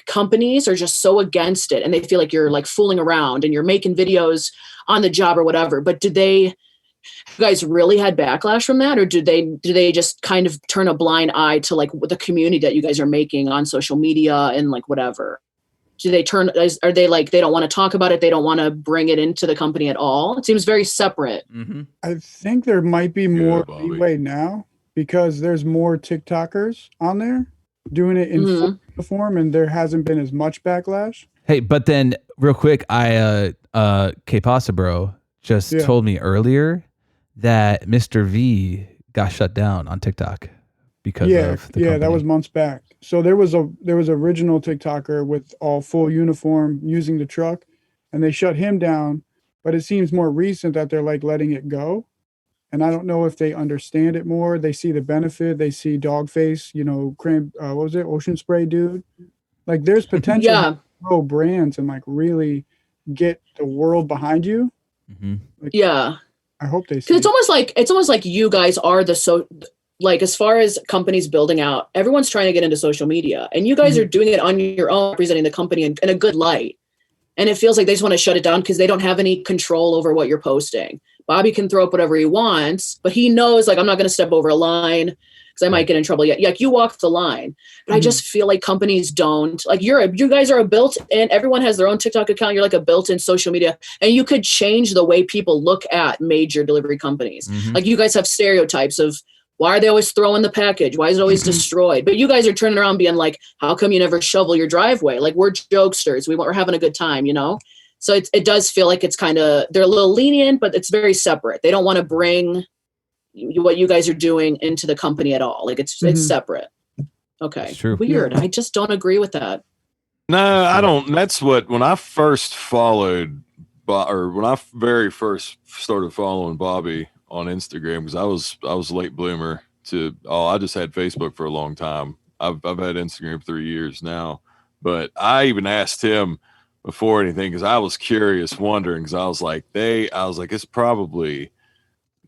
companies are just so against it, and they feel like you're like fooling around and you're making videos on the job or whatever. But you guys really had backlash from that, or do they just kind of turn a blind eye to like the community that you guys are making on social media and like whatever? Are they like, they don't want to talk about it, they don't want to bring it into the company at all? It seems very separate. I think there might be more leeway now because there's more TikTokers on there doing it in full uniform, and there hasn't been as much backlash. Hey, but then real quick, K-Pasa bro just told me earlier that Mr. V got shut down on TikTok because of the company. That was months back. So there was original TikToker with all full uniform using the truck, and they shut him down. But it seems more recent that they're like letting it go. And I don't know if they understand it more. They see the benefit. They see Dogface, what was it? Ocean Spray dude. Like there's potential to grow brands and like really get the world behind you. Like, I hope they see. It's almost like you guys are as far as companies building out, everyone's trying to get into social media, and you guys are doing it on your own, representing the company in a good light. And it feels like they just want to shut it down because they don't have any control over what you're posting. Bobby can throw up whatever he wants, but he knows like, I'm not going to step over a line because I might get in trouble. Like you walk the line, but I just feel like companies don't. Like you guys are a built-in, everyone has their own TikTok account. You're like a built-in social media, and you could change the way people look at major delivery companies. Like you guys have stereotypes of, why are they always throwing the package? Why is it always destroyed? But you guys are turning around being like, how come you never shovel your driveway? Like we're jokesters. We're having a good time, So it does feel like it's kind of, they're a little lenient, but it's very separate. They don't want to bring what you guys are doing into the company at all. Like it's separate. Okay. It's true. Weird. I just don't agree with that. No, I don't. That's when I first followed, or when I very first started following Bobby on Instagram, because I was a late bloomer I just had Facebook for a long time. I've had Instagram for 3 years now, but I even asked him before anything, because I was curious, wondering, because I was like, it's probably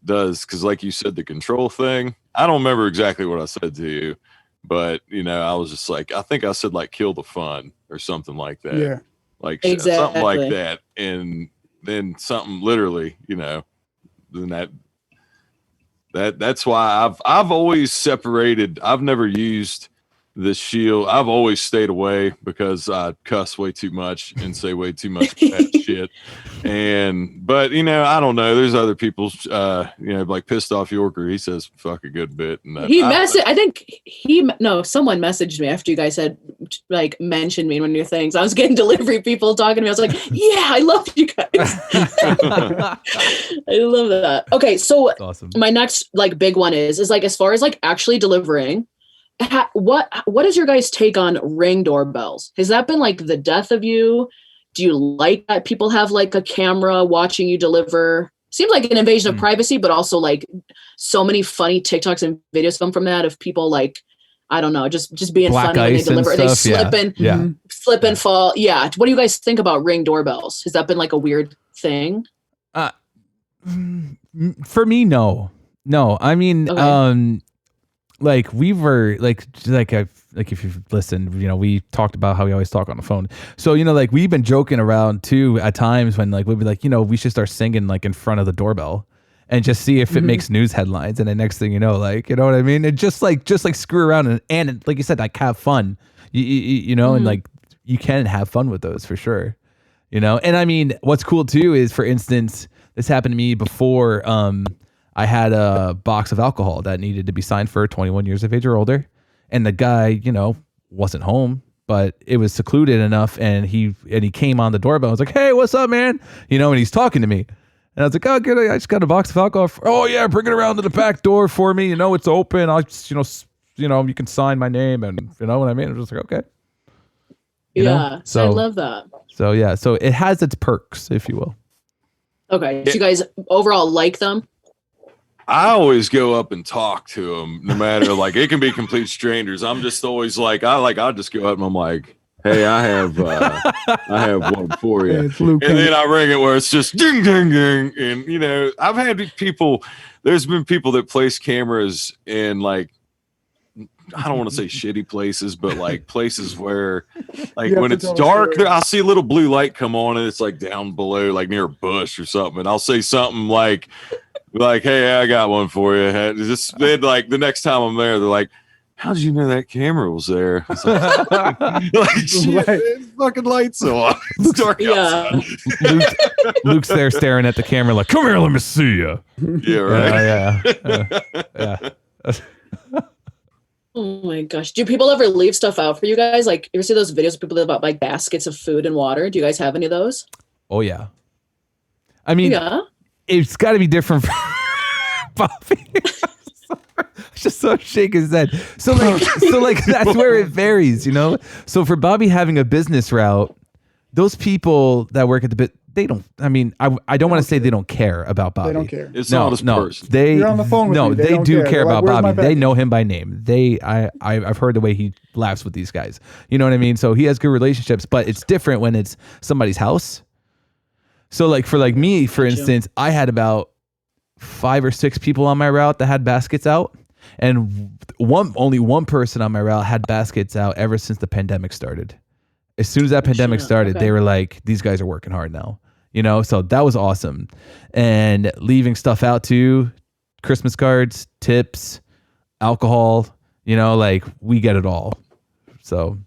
does, because like you said, the control thing. I don't remember exactly what I said to you, but I was just like, I think I said like kill the fun or something like that. like something like Exactly. that, and then something literally, then that's why I've always separated. I've never used the shield. I've always stayed away because I cuss way too much and say way too much bad shit. But I don't know. There's other people, like Pissed Off Yorker. He says fuck a good bit. And I think someone messaged me after you guys had like mentioned me in one of your things. I was getting delivery people talking to me. I was like, yeah, I love you guys. I love that. Okay, so That's awesome. my next like big one is like as far as like actually delivering. What is your guys' take on Ring doorbells? Has that been like the death of you? Do you like that people have like a camera watching you deliver? Seems like an invasion of privacy, but also like so many funny TikToks and videos come from that of people like, I don't know, just being Black funny when they ice and deliver. They stuff, slip and fall. Yeah. What do you guys think about Ring doorbells? Has that been like a weird thing? For me, no. I mean, Okay. like we were like if you've listened, we talked about how we always talk on the phone. So, like we've been joking around too at times when like we'd be like, we should start singing like in front of the doorbell and just see if it makes news headlines. And the next thing you know, like, you know what I mean? And just like screw around and like you said, like have fun, and like you can have fun with those for sure, And I mean, what's cool too is, for instance, this happened to me before, I had a box of alcohol that needed to be signed for 21 years of age or older. And the guy, wasn't home, but it was secluded enough. And he came on the doorbell. I was like, hey, what's up, man? And he's talking to me. And I was like, oh, good. I just got a box of alcohol. Oh, yeah, bring it around to the back door for me. It's open. I'll just, you can sign my name. And you know what I mean? I was just like, okay. So I love that. So, yeah. So it has its perks, if you will. Okay. So you guys overall like them? I always go up and talk to them, no matter like it can be complete strangers. I'm just always like I'll just go up and I'm like, hey, I have one for you, Hey, it's Luke. and then I ring it where it's just ding ding ding, and I've had people. There's been people that place cameras in like, I don't want to say shitty places, but like places where like when it's dark, I'll see a little blue light come on and it's like down below, like near a bush or something, and I'll say something like, hey, I got one for you. Then like the next time I'm there, they're like, how did you know that camera was there? It's like, shit, man, fucking lights on. It's dark outside. Luke's there staring at the camera like, come here, let me see you. Yeah, right. Yeah. Oh my gosh. Do people ever leave stuff out for you guys? Like, you ever see those videos of people that about like baskets of food and water? Do you guys have any of those? Oh, yeah. I mean, Yeah. It's got to be different for Bobby. Just so shake his head. So like that's where it varies, So for Bobby having a business route, those people that work at the they don't. I mean, I don't want to say they don't care about Bobby. They don't care. It's not his person. You're on the phone with me. They don't do care. care They're about like, "Where's my Bobby. They package?" know him by name. I've heard the way he laughs with these guys. You know what I mean? So he has good relationships, but it's different when it's somebody's house. So like for like me, for instance, I had about 5 or 6 people on my route that had baskets out, and only one person on my route had baskets out ever since the pandemic started. As soon as that pandemic started, they were like, these guys are working hard now, so that was awesome. And leaving stuff out too, Christmas cards, tips, alcohol, like we get it all. So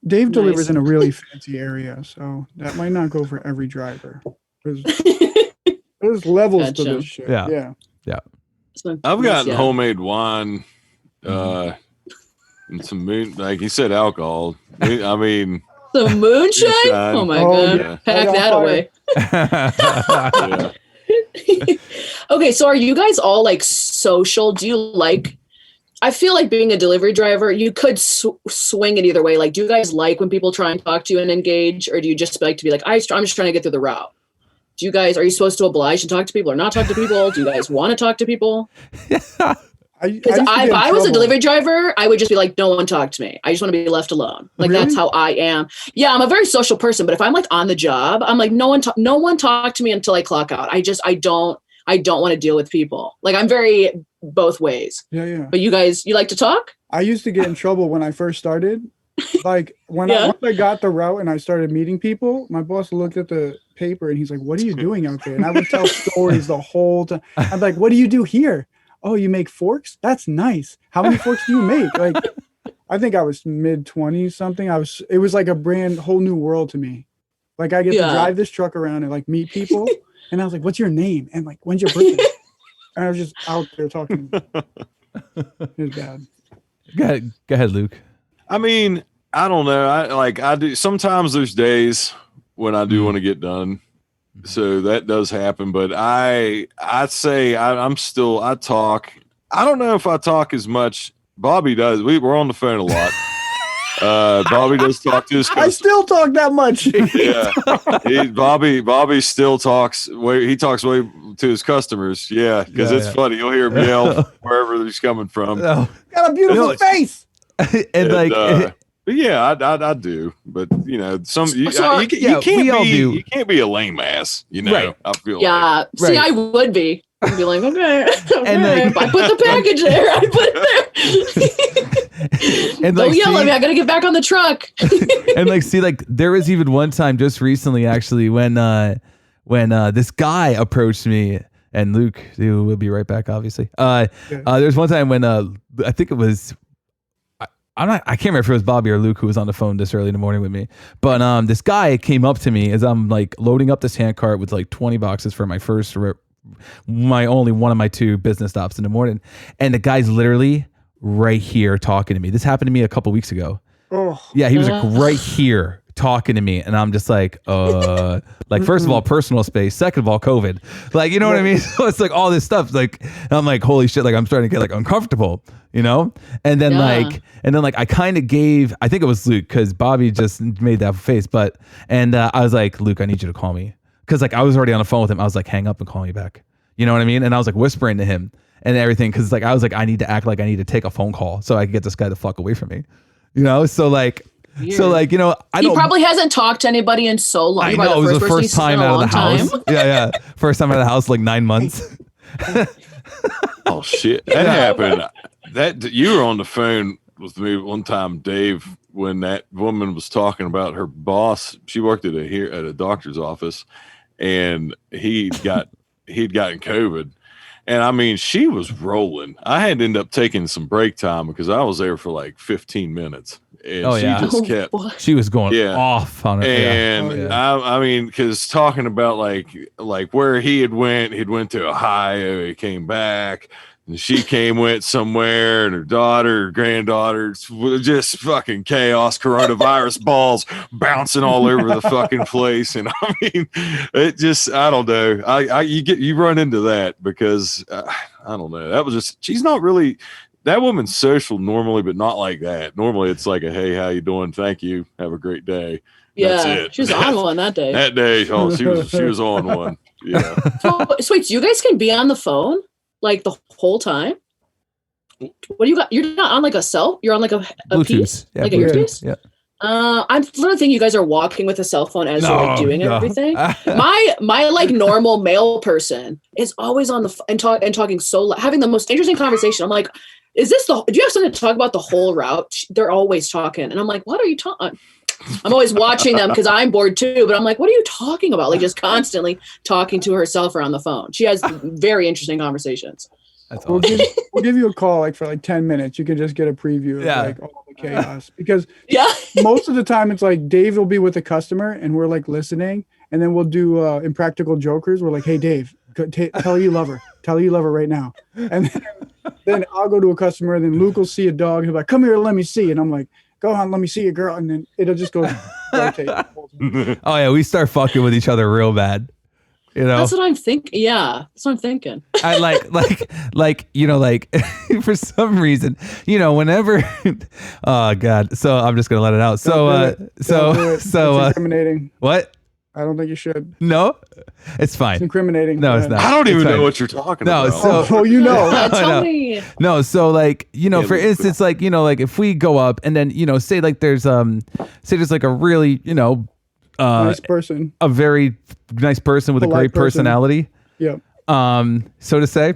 Dave delivers Nice. in a really fancy area, so that might not go for every driver. There's levels to Gotcha. this shit. Yeah. Yeah. I've gotten Yeah. homemade wine, and some moon, like he said, alcohol. I mean, The moonshine? Moonshine. Oh my Oh, god. yeah. Pack Light on that fire. away. yeah. Okay, so are you guys all like social? Do you like, I feel like being a delivery driver, you could swing it either way. Like, do you guys like when people try and talk to you and engage, or do you just like to be like, I'm just trying to get through the route? Do you guys, are you supposed to oblige to talk to people or not talk to people? Do you guys want to talk to people? Because if I was a delivery driver, I would just be like, no one talk to me. I just want to be left alone. Like, Really? that's how I am. Yeah, I'm a very social person, but if I'm like on the job, I'm like, no one talk to me until I clock out. I don't want to deal with people. Like, I'm very both ways. Yeah. But you guys, you like to talk? I used to get in trouble when I first started Like once I got the route and I started meeting people, my boss looked at the paper and he's like, "What are you doing out there?" And I would tell stories the whole time. I'm like, "What do you do here?" "Oh, you make forks? That's nice. How many forks do you make?" Like, I think I was mid-20s something. It was like a whole new world to me. Like I get to drive this truck around and like meet people. And I was like, "What's your name?" And like, "When's your birthday?" And I was just out there talking. It was bad. Go ahead, Luke. I mean, I don't know. I do. Sometimes there's days when I do want to get done. So that does happen. But I'd say I talk. I don't know if I talk as much. Bobby does. We're on the phone a lot. Bobby does talk to his customers. I still talk that much. Yeah. Bobby still talks. He talks way to his customers. Yeah. Because it's funny. You'll hear him yell wherever he's coming from. Got a beautiful face. But yeah, I do. But you know, you can't be a lame ass. You know, right. I feel like. See, I would be. I'd be like, okay. And if I put the package there, I put it there. And don't yell at me. I gotta get back on the truck. And like, see, like there was even one time just recently, actually, when this guy approached me. And Luke, who will be right back, obviously. There's one time when I think it was. I can't remember if it was Bobby or Luke who was on the phone this early in the morning with me. But this guy came up to me as I'm like loading up this hand cart with like 20 boxes for my only one of my 2 business stops in the morning. And the guy's literally right here talking to me. This happened to me a couple weeks ago. Oh. Yeah, he was like right here talking to me. And I'm just like, like, first of all, personal space. Second of all, COVID. Like, you know what I mean? So it's like all this stuff. Like, and I'm like, holy shit, like I'm starting to get like uncomfortable, you know? And then like I kind of gave, I think it was Luke, because Bobby just made that face. And I was like, Luke, I need you to call me. Because like I was already on the phone with him. I was like, hang up and call me back. You know what I mean? And I was like whispering to him and everything. Because like I was like, I need to act like I need to take a phone call so I can get this guy the fuck away from me. You know? So like, weird. So like, you know, he probably hasn't talked to anybody in so long. I know, it was the first time out of the house. Yeah. First time out of the house, like 9 months. Oh shit. That happened. You were on the phone with me one time, Dave, when that woman was talking about her boss. She worked at a doctor's office, and he'd gotten COVID. And I mean, she was rolling. I had to end up taking some break time because I was there for like 15 minutes. And she just kept. She was going off on it. And I mean, because talking about like where he went to Ohio, he came back. And she went somewhere, and her granddaughter, just fucking chaos, coronavirus balls bouncing all over the fucking place. And I mean, it just, I don't know. You run into that because I don't know. She's not really, that woman's social normally, but not like that. Normally it's like hey, how you doing? Thank you. Have a great day. That's it. She was on one that day. That day. Oh, she was on one. Yeah. So wait, so you guys can be on the phone like the whole time? What do you got? You're not on like a cell. You're on like a piece, like an earpiece. Yeah. I'm literally thinking you guys are walking with a cell phone as you're like doing everything. My like normal male person is always on the and talking so loud, having the most interesting conversation. I'm like, do you have something to talk about the whole route? They're always talking, and I'm like, what are you talking? I'm always watching them because I'm bored too. But I'm like, what are you talking about? Like just constantly talking to herself or on the phone. She has very interesting conversations. We'll give you a call like for like 10 minutes. You can just get a preview of like all the chaos because most of the time it's like Dave will be with the customer and we're like listening, and then we'll do Impractical Jokers. We're like, hey Dave, tell her you love her right now. And then I'll go to a customer, and then Luke will see a dog. He'll be like, come here, let me see. And I'm like, go on, let me see you, girl. And then it'll just go rotate. Oh yeah, we start fucking with each other real bad. You know, that's what I'm thinking. Yeah, that's what I'm thinking. I like you know, like for some reason, you know, whenever. Oh God! So I'm just gonna let it out. So it's incriminating. What? I don't think you should. No, it's fine. It's incriminating. No, it's not. I don't even know what you're talking about. So you know. Tell me. No, so like, you know, for instance, like, you know, like if we go up and then, you know, say like there's like a really, you know, nice person, a very nice person with a great personality. Yeah. So to say.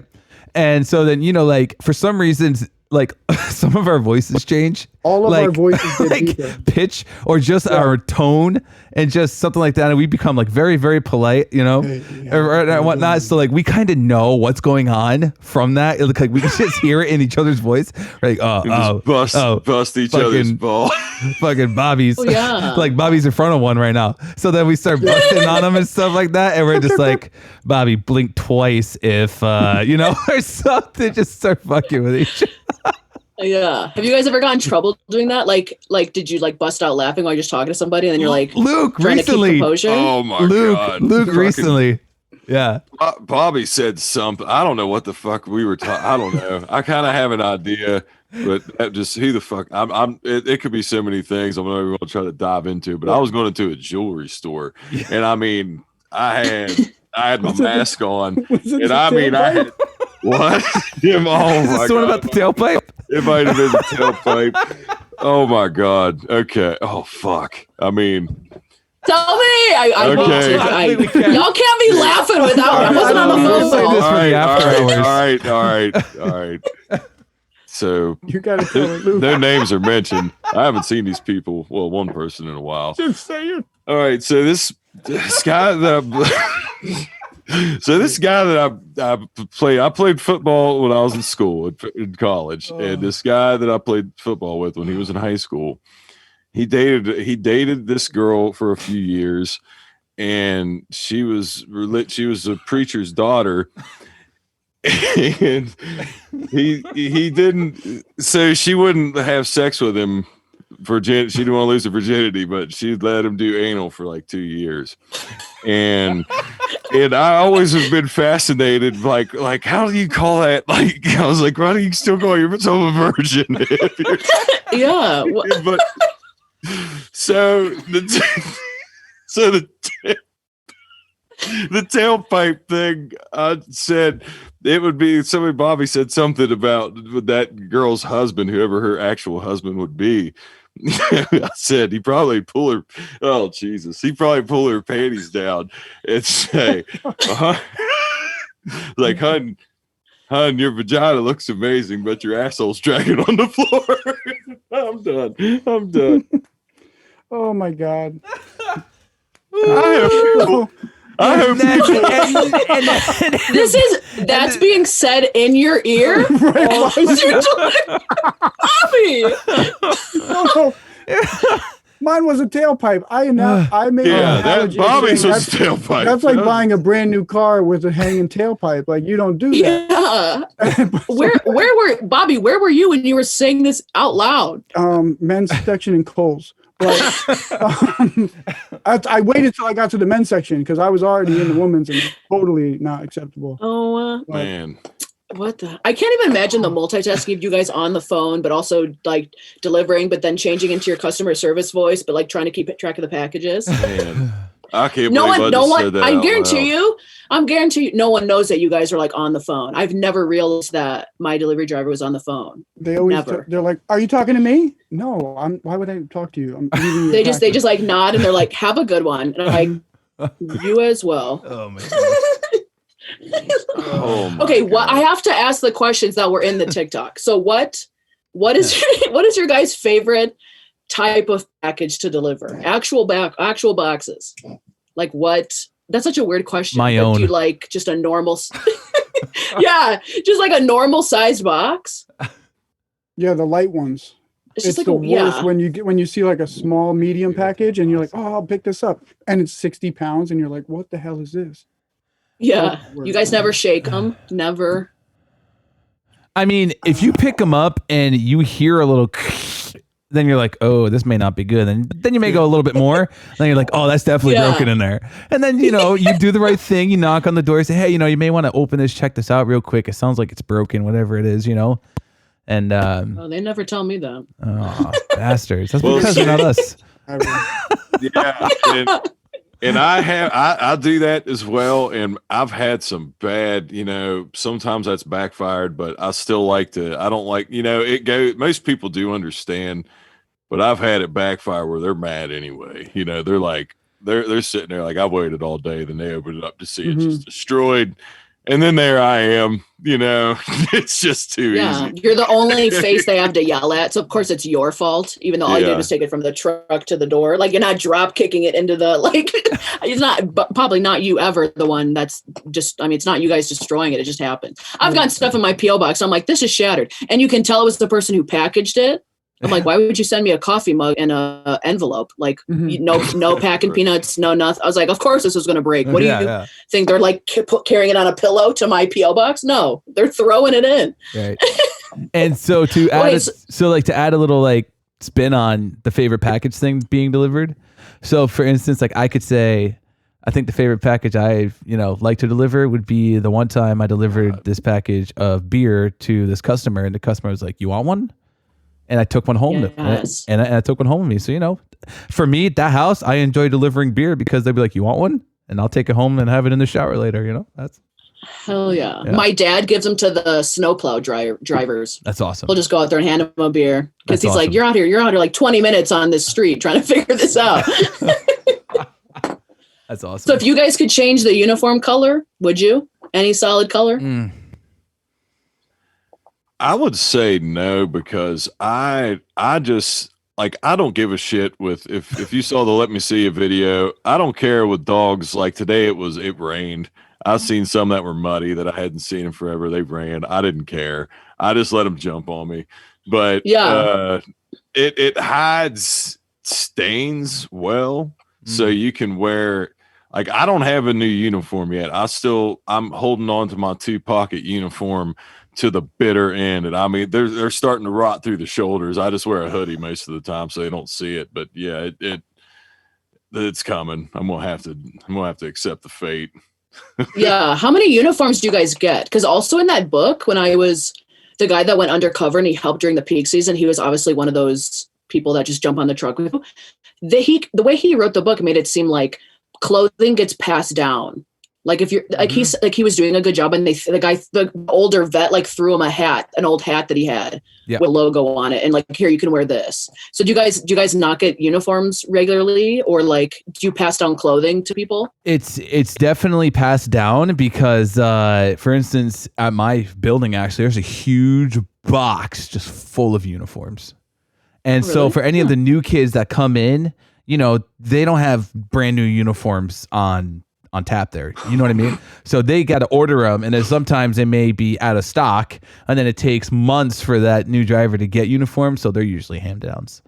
And so then, you know, like for some reasons like some of our voices change. All of our voices get like deeper. pitch or just our tone and just something like that, and we become like very, very polite, you know, or whatnot. So like we kind of know what's going on from that. Like we can just hear it in each other's voice. We're like bust each other's ball. Fucking Bobby's. Oh, yeah. Like Bobby's in front of one right now. So then we start busting on him and stuff like that, and we're just like, Bobby, blink twice if you know, or something. Just start fucking with each other. Yeah. Have you guys ever gotten in trouble doing that? Like, did you like bust out laughing while you're just talking to somebody and then you're like, Luke trying recently. to keep composure? Oh my god, Luke Fucking- recently. Yeah. Bobby said something. I don't know what the fuck we were talking. I don't know. I kind of have an idea, but that just who the fuck? It could be so many things. I'm not even going to try to dive into. But I was going into a jewelry store, and I mean, I had my mask on, and I mean, I had what? Oh my Is this the one about god! the tailpipe? It might have been the tailpipe. Oh my god. Okay. Oh fuck. I mean, Tell me. I Okay. y'all can't be laughing without me. I wasn't on the We'll say phone. this for the after hours. All right. So You gotta tell it, Luke. no names are mentioned. I haven't seen these people. Well, one person in a while. Just say it. All right. So this guy that I played football when I was in school, in college, and this guy that I played football with when he was in high school, he dated this girl for a few years, and she was a preacher's daughter. And he didn't, so she wouldn't have sex with him. She didn't want to lose her virginity, but she let him do anal for like 2 years. And I always have been fascinated, like how do you call that? Like I was like, why do you still call yourself a virgin? Yeah. But so the tailpipe thing, I said it would be somebody. Bobby said something about that girl's husband, whoever her actual husband would be. I said he probably pull her. Oh Jesus, he probably pull her panties down and say, like, hun, your vagina looks amazing, but your asshole's dragging on the floor. I'm done. Oh my god. I hope people. That's being said in your ear. Bobby. No. Mine was a tailpipe. I made Yeah, an that analogy Bobby's saying was a tailpipe. that's like buying a brand new car with a hanging tailpipe. Like you don't do that. Yeah. Where were you when you were saying this out loud? Men's section in Kohl's. But I waited till I got to the men's section because I was already in the women's and it's totally not acceptable. Oh, Man. what the? I can't even imagine the multitasking of you guys on the phone, but also like delivering, but then changing into your customer service voice, but like trying to keep track of the packages. Man. I can't No believe one, I no just one. said that I out guarantee loud. you, no one knows that you guys are like on the phone. I've never realized that my delivery driver was on the phone. They always Never. they're like, "Are you talking to me?" No, why would I talk to you? I'm leaving you They a just package." like nod and they're like, "Have a good one." And I'm like, "You as well." Oh my Oh my Okay, God. I have to ask the questions that were in the TikTok. So what is your guys' favorite type of package to deliver? Actual boxes. Like what? That's such a weird question. My but own. Do you like just a normal yeah, just like a normal sized box? Yeah, the light ones. It's It's just like the a worst when you see like a small medium package and you're like, "Oh, I'll pick this up," and it's 60 pounds, and you're like, "What the hell is this?" yeah. You guys never shake them? Never. I mean, if you pick them up and you hear a little, then you're like, oh, this may not be good. And then you may go a little bit more. Then you're like, oh, that's definitely Yeah. broken in there. And then, you know, you do the right thing. You knock on the door, say, hey, you know, you may want to open this, check this out real quick. It sounds like it's broken, whatever it is, you know. And Oh, they never tell me that. oh, bastards. That's Well, because they're not us. Yeah. And I do that as well. And I've had some bad, you know, sometimes that's backfired, but I still like to, I don't like, you know, most people do understand, but I've had it backfire where they're mad anyway. You know, they're like, they're sitting there like, I waited all day. Then they open it up to see it's just destroyed. And then there I am, it's just too Yeah, easy. you're the only face they have to yell at. So of course it's your fault, even though all you Yeah. did was take it from the truck to the door. Like you're not drop kicking it into the it's not probably not you ever the one that's just. I mean, it's not you guys destroying it. It just happened. I've got stuff in my PO box. I'm like, this is shattered, and you can tell it was the person who packaged it. I'm like, why would you send me a coffee mug and a envelope? Like, no packing peanuts, no nothing. I was like, of course this was going to break. What do you think? They're like carrying it on a pillow to my PO box? No, they're throwing it in. Right. And so to add, to add a little like spin on the favorite package thing being delivered. So for instance, like I could say, I think the favorite package I like to deliver would be the one time I delivered this package of beer to this customer, and the customer was like, "You want one?" And I took one home, Yes. and I took one home with me. So, for me at that house, I enjoy delivering beer because they'd be like, "You want one?" And I'll take it home and have it in the shower later. That's hell yeah. My dad gives them to the snowplow drivers. That's awesome. He'll just go out there and hand them a beer because he's awesome. like, you're out here like 20 minutes on this street trying to figure this out. That's awesome. So if you guys could change the uniform color, would you? Any solid color? I would say no, because I just like, I don't give a shit with if you saw the Let Me See a video. I don't care with dogs. Like today it rained. I've seen some that were muddy that I hadn't seen in forever. They ran. I didn't care. I just let them jump on me. But it hides stains well. So you can wear, like, I don't have a new uniform yet. I'm holding on to my 2-pocket uniform to the bitter end. And I mean, they're starting to rot through the shoulders. I just wear a hoodie most of the time so they don't see it. But yeah, it's coming. I'm gonna have to accept the fate. Yeah. How many uniforms do you guys get? Because also in that book, when I was the guy that went undercover and he helped during the peak season, he was obviously one of those people that just jump on the truck with you. The way he wrote the book made it seem like clothing gets passed down. Like if you're like he was doing a good job, and the older vet like threw him an old hat that he had with a logo on it, and like, here, you can wear this. So do you guys not get uniforms regularly, or like do you pass down clothing to people? It's definitely passed down because for instance, at my building actually there's a huge box just full of uniforms. And so for any of the new kids that come in, they don't have brand new uniforms on tap there. You know what I mean? So they got to order them, and then sometimes they may be out of stock, and then it takes months for that new driver to get uniforms. So they're usually hand-downs.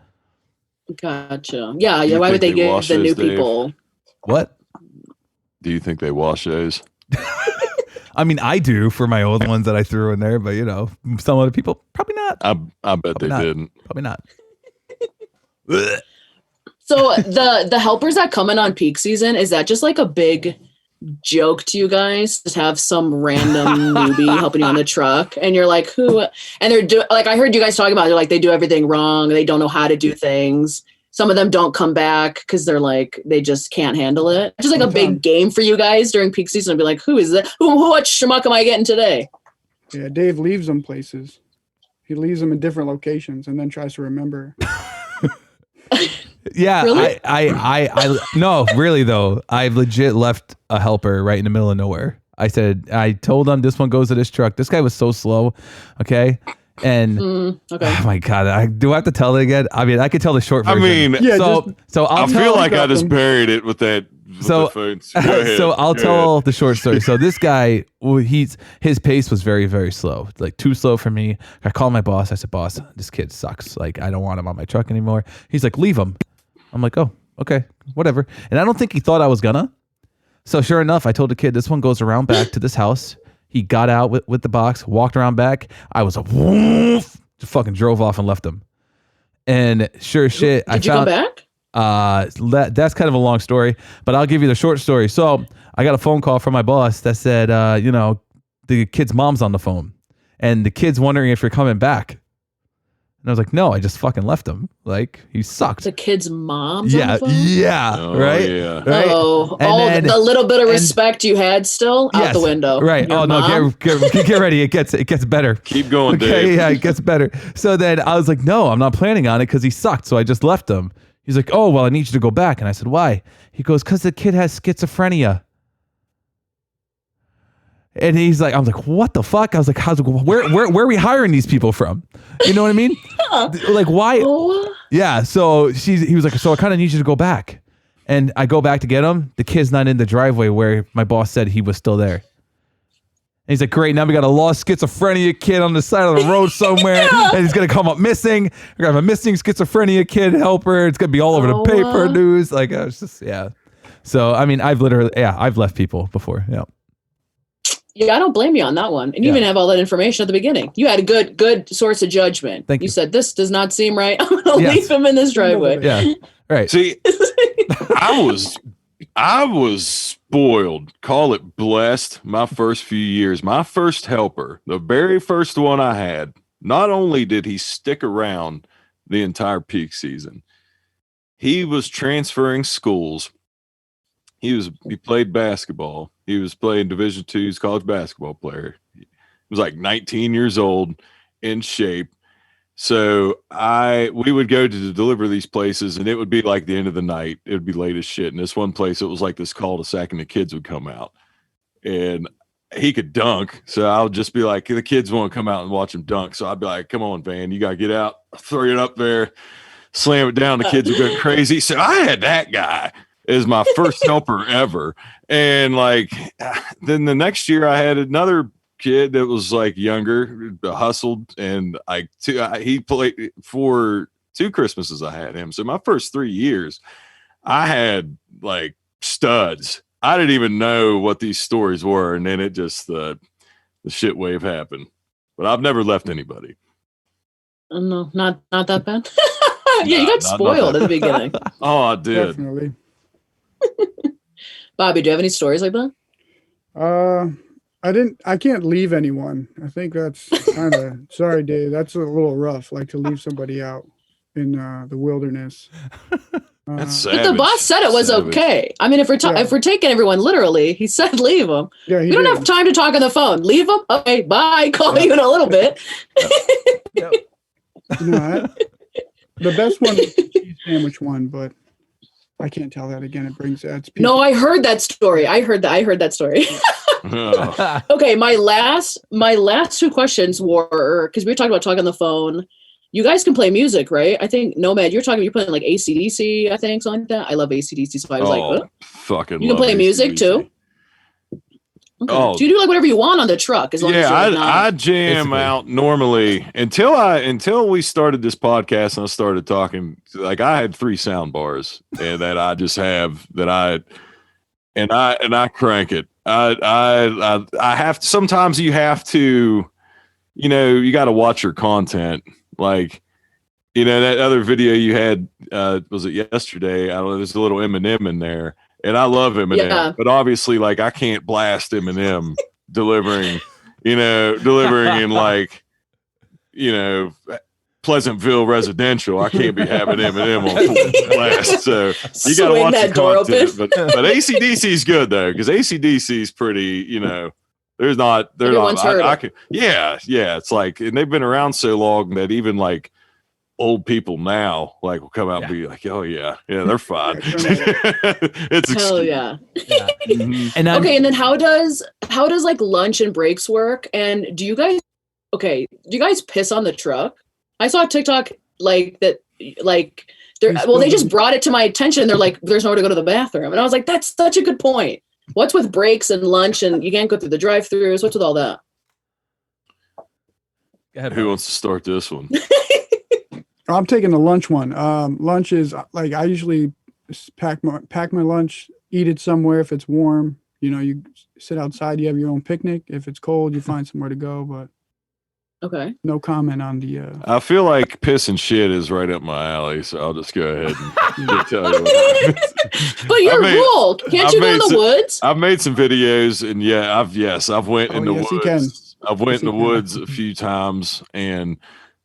Gotcha. Yeah. Why would they give the new people? What? Do you think they wash those? I mean, I do for my old ones that I threw in there, but some other people probably not. I bet they didn't. Probably not. So the helpers that come in on peak season, is that just like a big joke to you guys? Just have some random newbie helping you on the truck, and you're like, who? And they're like, I heard you guys talking about, they're like, they do everything wrong. They don't know how to do things. Some of them don't come back because they're like, they just can't handle it. Just like a big game for you guys during peak season. I'd be like, who is that? What schmuck am I getting today? Yeah, Dave leaves them places. He leaves them in different locations and then tries to remember. Yeah, really? I no, really though. I legit left a helper right in the middle of nowhere. I told them this one goes to this truck. This guy was so slow. Okay. And okay. Oh my God, do I have to tell it again? I mean, I could tell the short version. I mean, Yeah, so I feel like I just buried it with that. So, so I'll tell the short story. So this guy, his pace was very, very slow, like too slow for me. I called my boss. I said, boss, this kid sucks. Like, I don't want him on my truck anymore. He's like, leave him. I'm like, oh, okay, whatever. And I don't think he thought I was gonna. So sure enough, I told the kid, this one goes around back to this house. He got out with the box, walked around back. I was a woof, just fucking drove off and left him. And sure shit, Did you come back? That's kind of a long story, but I'll give you the short story. So I got a phone call from my boss that said, the kid's mom's on the phone, and the kid's wondering if you're coming back. And I was like, no, I just fucking left him. Like, he sucked. The kid's mom's yeah, on the phone? yeah, Oh, right, yeah. right. Oh, And the little bit of respect you had still out the window. Right. Your Oh no, mom? get ready. It gets better. Keep going, Okay, Dave. yeah, it gets better. So then I was like, no, I'm not planning on it because he sucked. So I just left him. He's like, oh, well, I need you to go back. And I said, why? He goes, because the kid has schizophrenia. And he's like, I was like, what the fuck? I was like, where are we hiring these people from? You know what I mean? Like, why? Oh, Yeah. So he was like, so I kind of need you to go back. And I go back to get him. The kid's not in the driveway where my boss said he was still there. And he's like, great. Now we got a lost schizophrenia kid on the side of the road somewhere. And he's going to come up missing. We're going to have a missing schizophrenia kid helper. It's going to be all over the paper news. Like, it's just, yeah. So, I mean, I've left people before. Yeah. Yeah, I don't blame you on that one. And you even have all that information at the beginning. You had a good source of judgment. Thank you. You said, this does not seem right. I'm going to Yes. leave him in this driveway. Yeah. Right. See, I was spoiled. Call it blessed. My first few years, my first helper, the very first one I had, not only did he stick around the entire peak season, he was transferring schools. He played basketball. He was playing Division II's college basketball player. He was like 19 years old, in shape. So we would go to deliver these places, and it would be like the end of the night. It would be late as shit. And this one place, it was like this cul-de-sac, and the kids would come out, and he could dunk. So I would just be like, the kids want to come out and watch him dunk. So I'd be like, come on, Van, you got to get out, throw it up there, slam it down. The kids would go crazy. So I had that guy as my first helper ever. And like, then the next year I had another kid that was like younger, hustled, and he played for 2 Christmases. I had him. So my first 3 years, I had like studs. I didn't even know what these stories were, and then it just the shit wave happened. But I've never left anybody. No, not that bad. Yeah, you got spoiled at the beginning. Oh, I did. Definitely. Bobby, do you have any stories like that? I can't leave anyone. I think that's kind of, sorry, Dave. That's a little rough, like to leave somebody out in the wilderness. That's But savage. the boss said it was Savage. okay. I mean, if we're taking everyone literally, he said leave them. Yeah, We don't have time to talk on the phone. Leave them. Okay, bye. Call you in a little bit. The best one was the cheese sandwich one, but I can't tell that again. It brings ads. No, I heard that story. I heard that story. Oh. Okay, my last 2 questions were, because we were talking about talking on the phone. You guys can play music, right? I think Nomad, you're playing like AC/DC, I think, something like that. I love AC/DC, so I was like, huh? Fucking You can love play music AC/DC. too. Okay. Oh. So you do like whatever you want on the truck, as long as Yeah, you're not. I jam Basically. out normally until we started this podcast and I started talking. Like I had 3 sound bars and that I just have that I crank it. I have to, sometimes you have to, you got to watch your content. Like, that other video you had, was it yesterday? I don't know. There's a little Eminem in there. And I love Eminem, Yeah. but obviously, like, I can't blast Eminem delivering in like, Pleasantville residential. I can't be having Eminem on full blast. So you got to Swing watch that the door content. open. But AC/DC is good though, because AC/DC is pretty. They're not. Everyone's heard I it. can. Yeah. It's like, and they've been around so long that even like old people now like will come out and be like, oh yeah, they're fine. It's Hell yeah. Mhm. And Okay, and then how does like lunch and breaks work? And do you guys piss on the truck? I saw a TikTok like that, like they just brought it to my attention. They're like, there's nowhere to go to the bathroom. And I was like, that's such a good point. What's with breaks and lunch and you can't go through the drive-throughs? What's with all that? Go ahead, Who wants to start this one? I'm taking the lunch one. Lunch is like I usually pack my lunch, eat it somewhere if it's warm. You sit outside, you have your own picnic. If it's cold, you find somewhere to go. But Okay. no comment on the. I feel like piss and shit is right up my alley, so I'll just go ahead and tell you what happens. But you're made- ruled. Can't I've you go in made the some- woods? I've made some videos, and I've went in the yes, you can. woods. I've went Yes, in the you can. woods a few times, and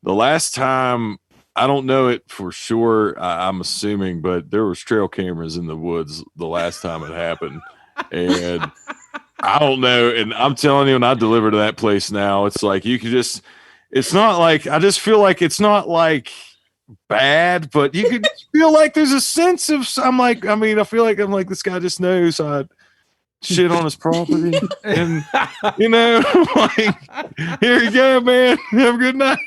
the last time I don't know it for sure. I'm assuming, but there was trail cameras in the woods the last time it happened, and I don't know. And I'm telling you, when I deliver to that place now, it's like you could just. It's not like I just feel like it's not like bad, but you could feel like there's a sense of. I feel like I'm like this guy just knows. shit on his property, and you know, like, here you go, man. Have a good night.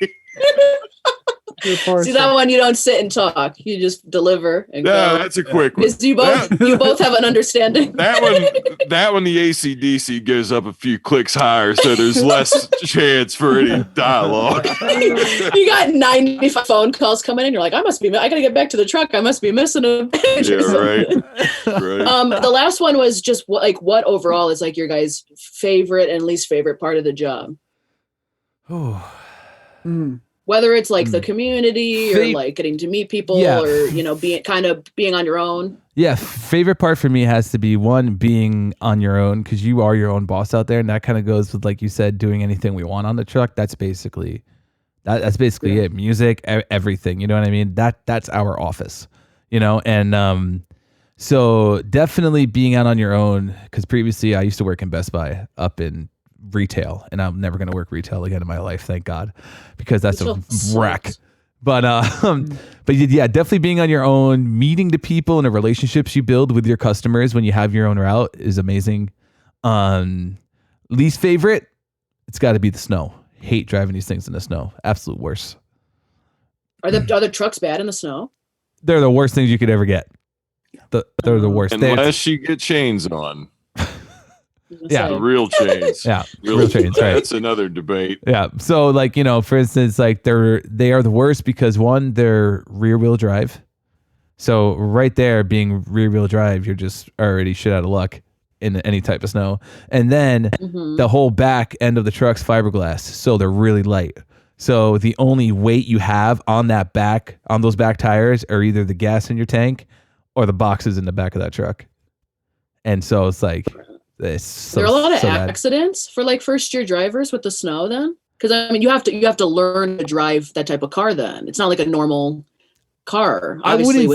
See, that one you don't sit and talk. You just deliver and No, go. that's a quick one. Because you both have an understanding. That one, the AC/DC goes up a few clicks higher, so there's less chance for any dialogue. You got 95 phone calls coming in. You're like, I gotta get back to the truck. I must be missing a page. Yeah, right. The last one was just what overall is like your guys' favorite and least favorite part of the job. Whether it's like the community or like getting to meet people or, you know, being on your own. Yeah. Favorite part for me has to be one, being on your own, because you are your own boss out there. And that kind of goes with, like you said, doing anything we want on the truck. That's basically it. Music, everything. You know what I mean? That's our office, you know? And so definitely being out on your own, because previously I used to work in Best Buy up in retail, and I'm never going to work retail again in my life, thank God, because that's a wreck. But yeah, definitely being on your own, meeting the people and the relationships you build with your customers when you have your own route is amazing. Least favorite, it's got to be the snow. Hate driving these things in the snow. Absolute worst. Are the trucks bad in the snow? They're the worst things you could ever get. They're the worst. Unless you get chains on. Yeah, the real chains. Yeah, real chains. Right. That's another debate. Yeah. So, like, you know, for instance, like they are the worst because one, they're rear wheel drive. So right there, being rear wheel drive, you're just already shit out of luck in any type of snow. And then the whole back end of the truck's fiberglass, so they're really light. So the only weight you have on those back tires are either the gas in your tank or the boxes in the back of that truck. And so it's like. There are a lot of accidents for like first year drivers with the snow then, because I mean you have to learn to drive that type of car. Then it's not like a normal car. Obviously,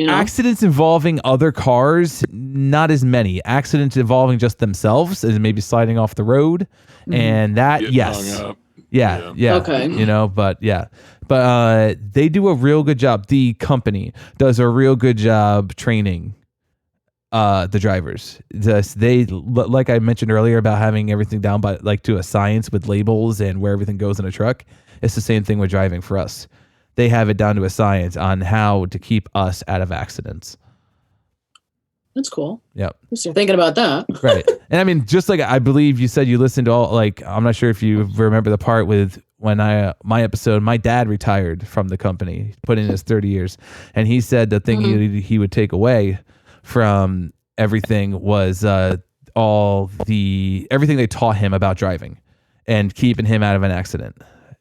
accidents involving other cars, not as many. Accidents involving just themselves, as maybe sliding off the road, and that Getting hung up. Yeah. Okay. You know, but they do a real good job. The company does a real good job training the drivers. They, like I mentioned earlier about having everything down by like to a science with labels and where everything goes in a truck. It's the same thing with driving for us. They have it down to a science on how to keep us out of accidents. That's cool. Yep. You're thinking about that. Right. And I mean, just like I believe you said you listened to all, like, I'm not sure if you remember the part with when my episode, my dad retired from the company, put in his 30 years. And he said the thing he would take away from everything was everything they taught him about driving and keeping him out of an accident,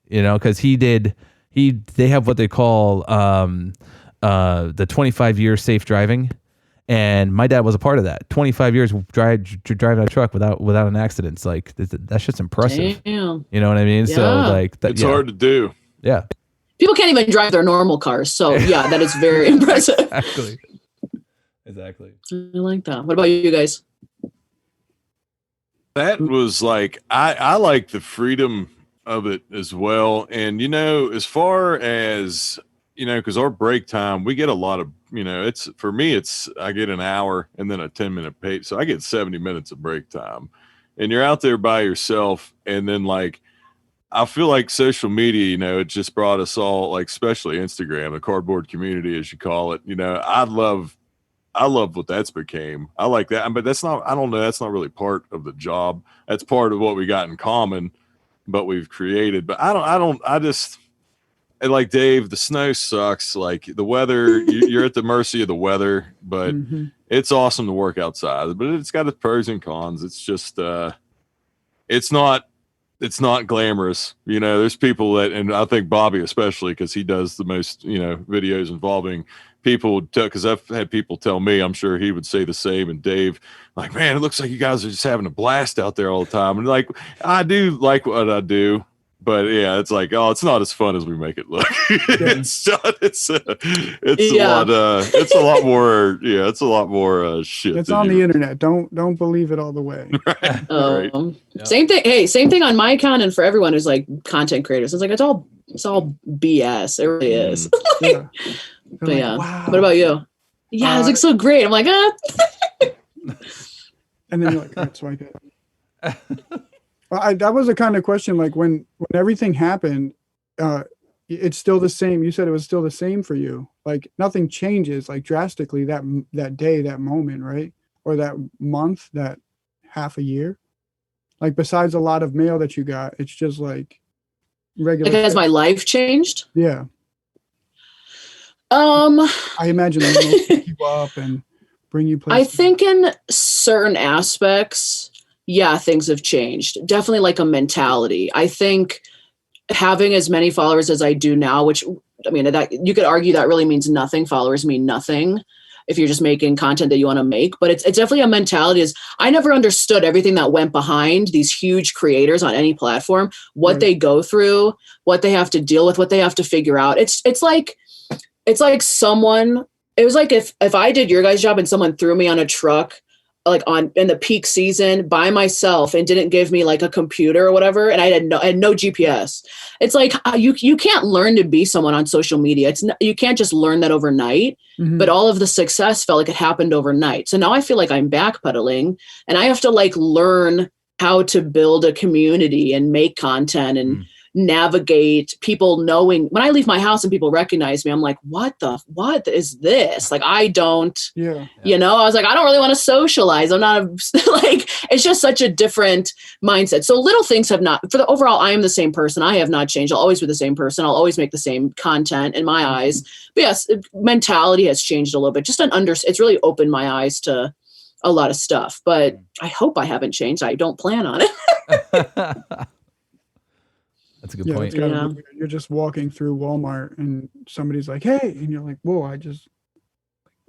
you know, because they have what they call the 25-year safe driving, and my dad was a part of that. 25 years driving a truck without an accident. It's like that's just impressive. Damn. You know what I mean? Yeah. So like it's hard to do. Yeah, people can't even drive their normal cars, so yeah, that is very impressive. Exactly. I like that. What about you guys? That was like I like the freedom of it as well. And you know, as far as you know, because our break time, we get a lot of, you know, it's for me, I get an hour and then a 10-minute pay. So I get 70 minutes of break time. And you're out there by yourself. And then like I feel like social media, you know, it just brought us all, like especially Instagram, the cardboard community, as you call it. You know, I love what that's became. I like that, but that's not really part of the job. That's part of what we got in common, but we've created. But I just like Dave, the snow sucks. Like the weather, you're at the mercy of the weather, but it's awesome to work outside, but it's got its pros and cons. It's just, it's not glamorous. You know, there's people that, and I think Bobby, especially because he does the most, you know, videos involving people, because I've had people tell me, I'm sure he would say the same. And Dave, like, man, it looks like you guys are just having a blast out there all the time. And like, I do like what I do, but yeah, it's like, oh, it's not as fun as we make it look. It's a lot more shit. It's on the internet. Don't believe it all the way. Right. Same thing. Hey, same thing on my account and for everyone who's like content creators. It's like it's all BS. It really is. Yeah. But yeah. Wow. What about you? Yeah, it's like so great. I'm like, and then you're like, all right, swipe it. Well, that was the kind of question, like when everything happened, it's still the same. You said it was still the same for you. Like nothing changes like drastically that day, that moment, right? Or that month, that half a year. Like besides a lot of mail that you got, it's just like regular. Like, has my life changed? Yeah. I I imagine they pick you up and bring you places. think in certain aspects, yeah, things have changed. Definitely like a mentality. I think having as many followers as I do now, which I mean, that you could argue that really means nothing. Followers mean nothing if you're just making content that you want to make. But it's definitely a mentality. Is I never understood everything that went behind these huge creators on any platform, what Right. they go through, what they have to deal with, what they have to figure out. It's like someone. It was like if I did your guys' job and someone threw me on a truck like in the peak season by myself and didn't give me like a computer or whatever, and I had no GPS. It's like you can't learn to be someone on social media. You can't just learn that overnight. Mhm. But all of the success felt like it happened overnight. So now I feel like I'm backpedaling and I have to like learn how to build a community and make content and navigate people knowing when I leave my house and people recognize me, I'm like, what is this? Like, I don't, Yeah. I was like, I don't really want to socialize. I'm not like, it's just such a different mindset. So little things have not, for the overall, I am the same person. I have not changed. I'll always be the same person. I'll always make the same content in my eyes. But yes, mentality has changed a little bit. Just it's really opened my eyes to a lot of stuff, but I hope I haven't changed. I don't plan on it. That's a good Yeah, point. it's gotta Yeah. be weird. You're just walking through Walmart and somebody's like, "Hey," and you're like, "Whoa!" I'm just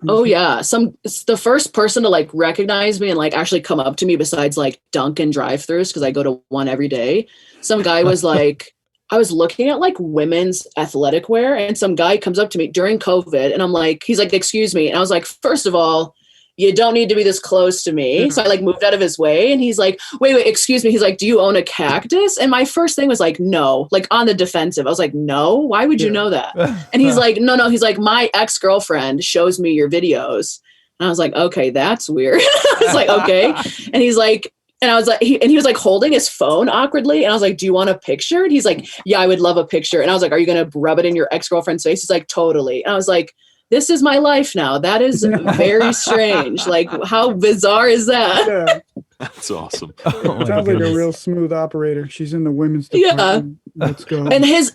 Oh yeah. It's the first person to like recognize me and like actually come up to me besides like Dunkin' drive-throughs, because I go to one every day. Some guy was like, I was looking at like women's athletic wear, and some guy comes up to me during COVID, and I'm like, he's like, "Excuse me," and I was like, first of all, you don't need to be this close to me. So I like moved out of his way, and he's like, wait, excuse me. He's like, do you own a cactus? And my first thing was like, no, like on the defensive. I was like, no, why would you Yeah. know that? And he's like, no. He's like, my ex-girlfriend shows me your videos. And I was like, okay, that's weird. I was like, okay. And he's like, and I was like, he was like holding his phone awkwardly. And I was like, do you want a picture? And he's like, yeah, I would love a picture. And I was like, are you going to rub it in your ex-girlfriend's face? He's like, totally. And I was like, this is my life now. That is very strange. Like, how bizarre is that? yeah. That's awesome. Oh my Sounds like a goodness. real smooth operator. She's in the women's Yeah. department. Let's go. And his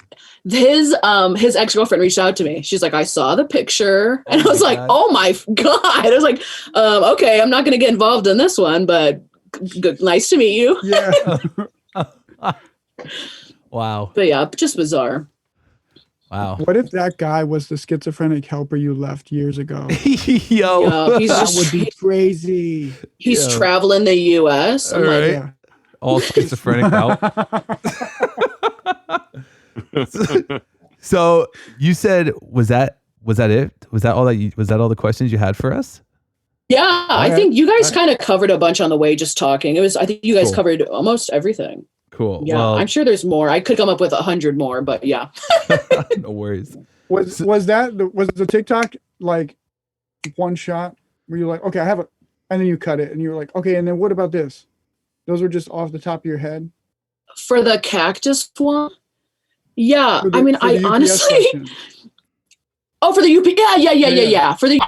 ex-girlfriend reached out to me. She's like, I saw the picture. And I was my like, God. oh my God. I was like, okay, I'm not going to get involved in this one, but good, nice to meet you. Yeah. Wow. But yeah, just bizarre. Wow. What if that guy was the schizophrenic helper you left years ago? Yo. Yeah, he's That just would be crazy. he's Yeah. traveling the US. I'm All like, right. Yeah. All schizophrenic out. So you said, was that it? Was that all the questions you had for us? yeah, I Okay. think you guys Okay. kind of covered a bunch on the way just talking. I think you guys Cool. covered almost everything. Cool. Yeah, Well, I'm sure there's more. I could come up with 100 more, but yeah. no worries. Was the TikTok like one shot where you're like, okay, I have it, and then you cut it, and you were like, okay, and then what about this? Those were just off the top of your head. For the cactus one, yeah. For the- I mean, for the I UPS honestly, question. oh, for the UP, yeah. Yeah. For the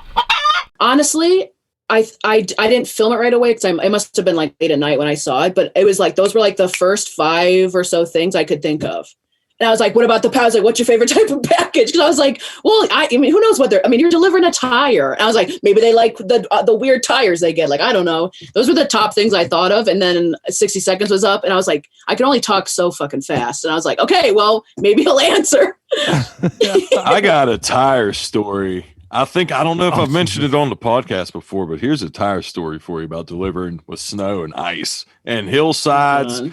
honestly, I didn't film it right away because it must have been like late at night when I saw it. But it was like those were like the first 5 or so things I could think of. And I was like, what about the package? Like, what's your favorite type of package? Because I was like, well, I mean, who knows what they're, I mean, you're delivering a tire. And I was like, maybe they like the weird tires they get. Like, I don't know. Those were the top things I thought of. And then 60 seconds was up. And I was like, I can only talk so fucking fast. And I was like, okay, well, maybe he'll answer. I got a tire story. I don't know if I've mentioned it on the podcast before, but here's a tire story for you about delivering with snow and ice and hillsides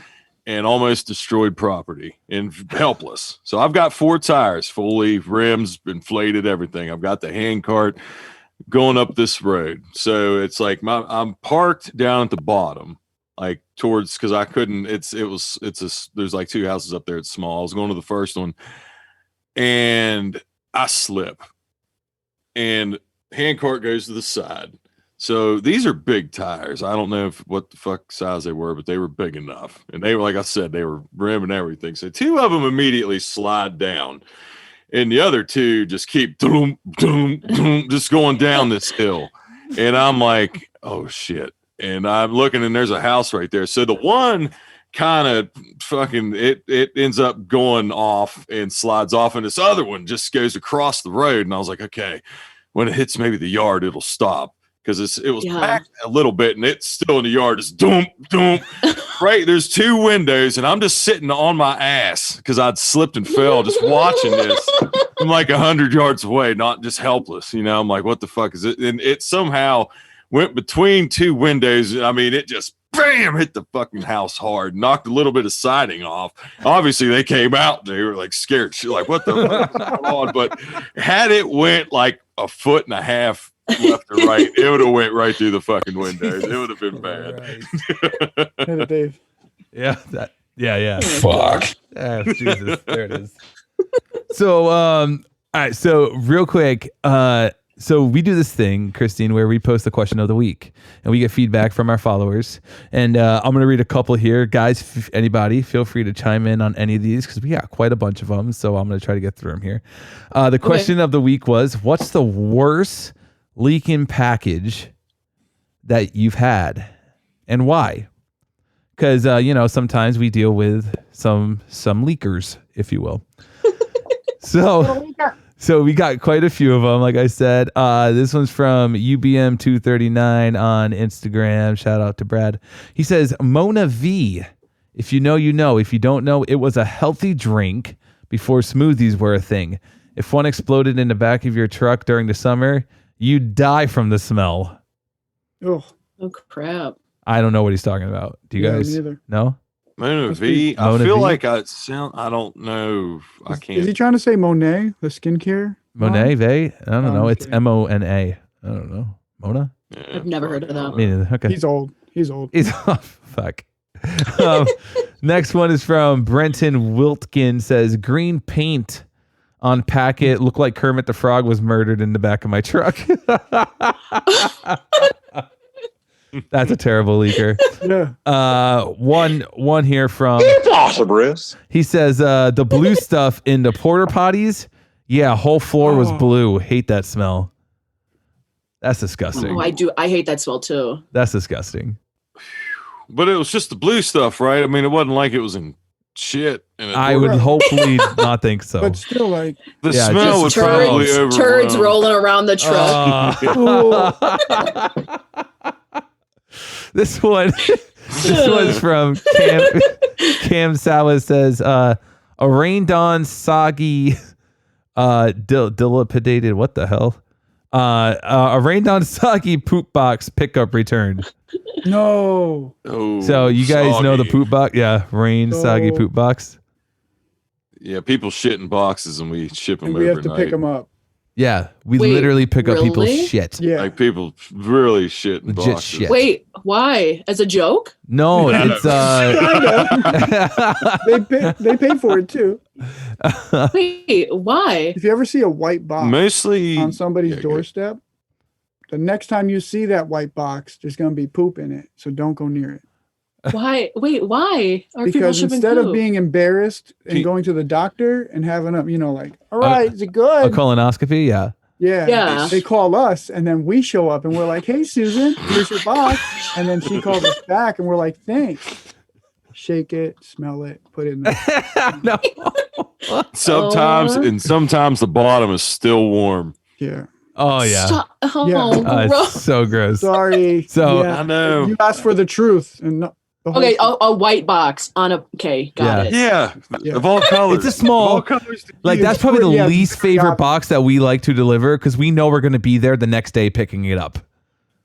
and almost destroyed property and helpless. So I've got 4 tires, fully rims, inflated, everything. I've got the hand cart going up this road. So it's like I'm parked down at the bottom, like towards, because I couldn't, there's like 2 houses up there. It's small. I was going to the first one and I slip and hand cart goes to the side. So these are big tires. I don't know what the fuck size they were, but they were big enough. And they were, like I said, they were rim and everything. So 2 of them immediately slide down. And the other 2 just keep doom, doom, doom, just going down this hill. And I'm like, oh shit. And I'm looking and there's a house right there. So the one kind of fucking it ends up going off and slides off, and this other one just goes across the road. And I was like, okay, when it hits maybe the yard, it'll stop. Because it was packed a little bit, and it's still in the yard. It's doom, doom. Right, there's 2 windows, and I'm just sitting on my ass because I'd slipped and fell just watching this. I'm like 100 yards away, not just helpless. I'm like, what the fuck is it? And it somehow went between 2 windows. I mean, it just bam hit the fucking house hard, knocked a little bit of siding off. Obviously, they came out. They were like scared. Shit, like, what the fuck is going on? But had it went like a foot and a half left or right, it would have went right through the fucking windows. It would have been bad. Right. Hit it, Dave. Yeah. Fuck. Jesus, there it is. So, all right. So, real quick, so we do this thing, Christine, where we post the question of the week, and we get feedback from our followers. And I'm going to read a couple here, guys. Anybody, feel free to chime in on any of these because we got quite a bunch of them. So I'm going to try to get through them here. The question of the week was, "What's the worst leaking package that you've had, and why?" Because sometimes we deal with some leakers, if you will. So we got quite a few of them. Like I said, this one's from UBM239 on Instagram. Shout out to Brad. He says, "Mona V, if you know, you know. If you don't know, it was a healthy drink before smoothies were a thing. If one exploded in the back of your truck during the summer, you'd die from the smell." Oh, crap. I don't know what he's talking about. Do you guys me neither. know? Mona V. I Mona feel V? like I don't know. I Is he can't. trying to say Monet, the skincare? Monet, Vey? I don't know. I'm It's kidding. Mona. I don't know. Mona? Yeah, I've never heard of that. Me neither. Okay. He's old. He's old. He's off. Fuck. Next one is from Brenton Wiltkin. Says, "Green paint on packet looked like Kermit the Frog was murdered in the back of my truck." That's a terrible leaker. Yeah. One here from Bruce. he says the blue stuff in the porter potties. Yeah, whole floor was blue. Hate that smell. That's disgusting. Oh, I do. I hate that smell too. That's disgusting. But it was just the blue stuff, right? I mean, it wasn't like it was in shit. I would hopefully not think so. But still, like, The Yeah, smell was just probably Turds overwhelmed. rolling around the truck. This one, this one's from Cam Salas. Says, "A rained on soggy, dilapidated. What the hell? A rained on soggy poop box pickup returned." no. Oh, So you guys know the soggy. poop box? Yeah, rain soggy Oh. poop box. Yeah, people shit in boxes and we ship them And we overnight. have to pick them up. Yeah, we Wait, literally pick up people's really? shit. Yeah. Like people really shit in Legit boxes. shit. Wait, why? As a joke? No, Yeah, it's They pay for it too. Wait, why? If you ever see a white box Mostly on somebody's yeah, good. doorstep, the next time you see that white box, there's going to be poop in it. So don't go near it. Why? Wait, why are people Because shipping instead poop? of being embarrassed and Pe- going to the doctor and having a, like, all right, is it good? a colonoscopy. Yeah. Yeah. Yeah. They call us and then we show up and we're like, "Hey, Susan, here's your box." And then she calls us back and we're like, "Thanks." Shake it, smell it, put it in the No. Sometimes Oh. and sometimes the bottom is still warm. yeah. Oh yeah. Stop. Oh, Yeah. gross. It's so gross. Sorry. So- Yeah. I know. You asked for the truth and not the whole Okay, truth. a white box on a. Okay, got it. Yeah, Yeah. of all colors. It's a small- Of all colors. Like Yeah, that's probably the yeah, least favorite box that we like to deliver because we know we're going to be there the next day picking it up.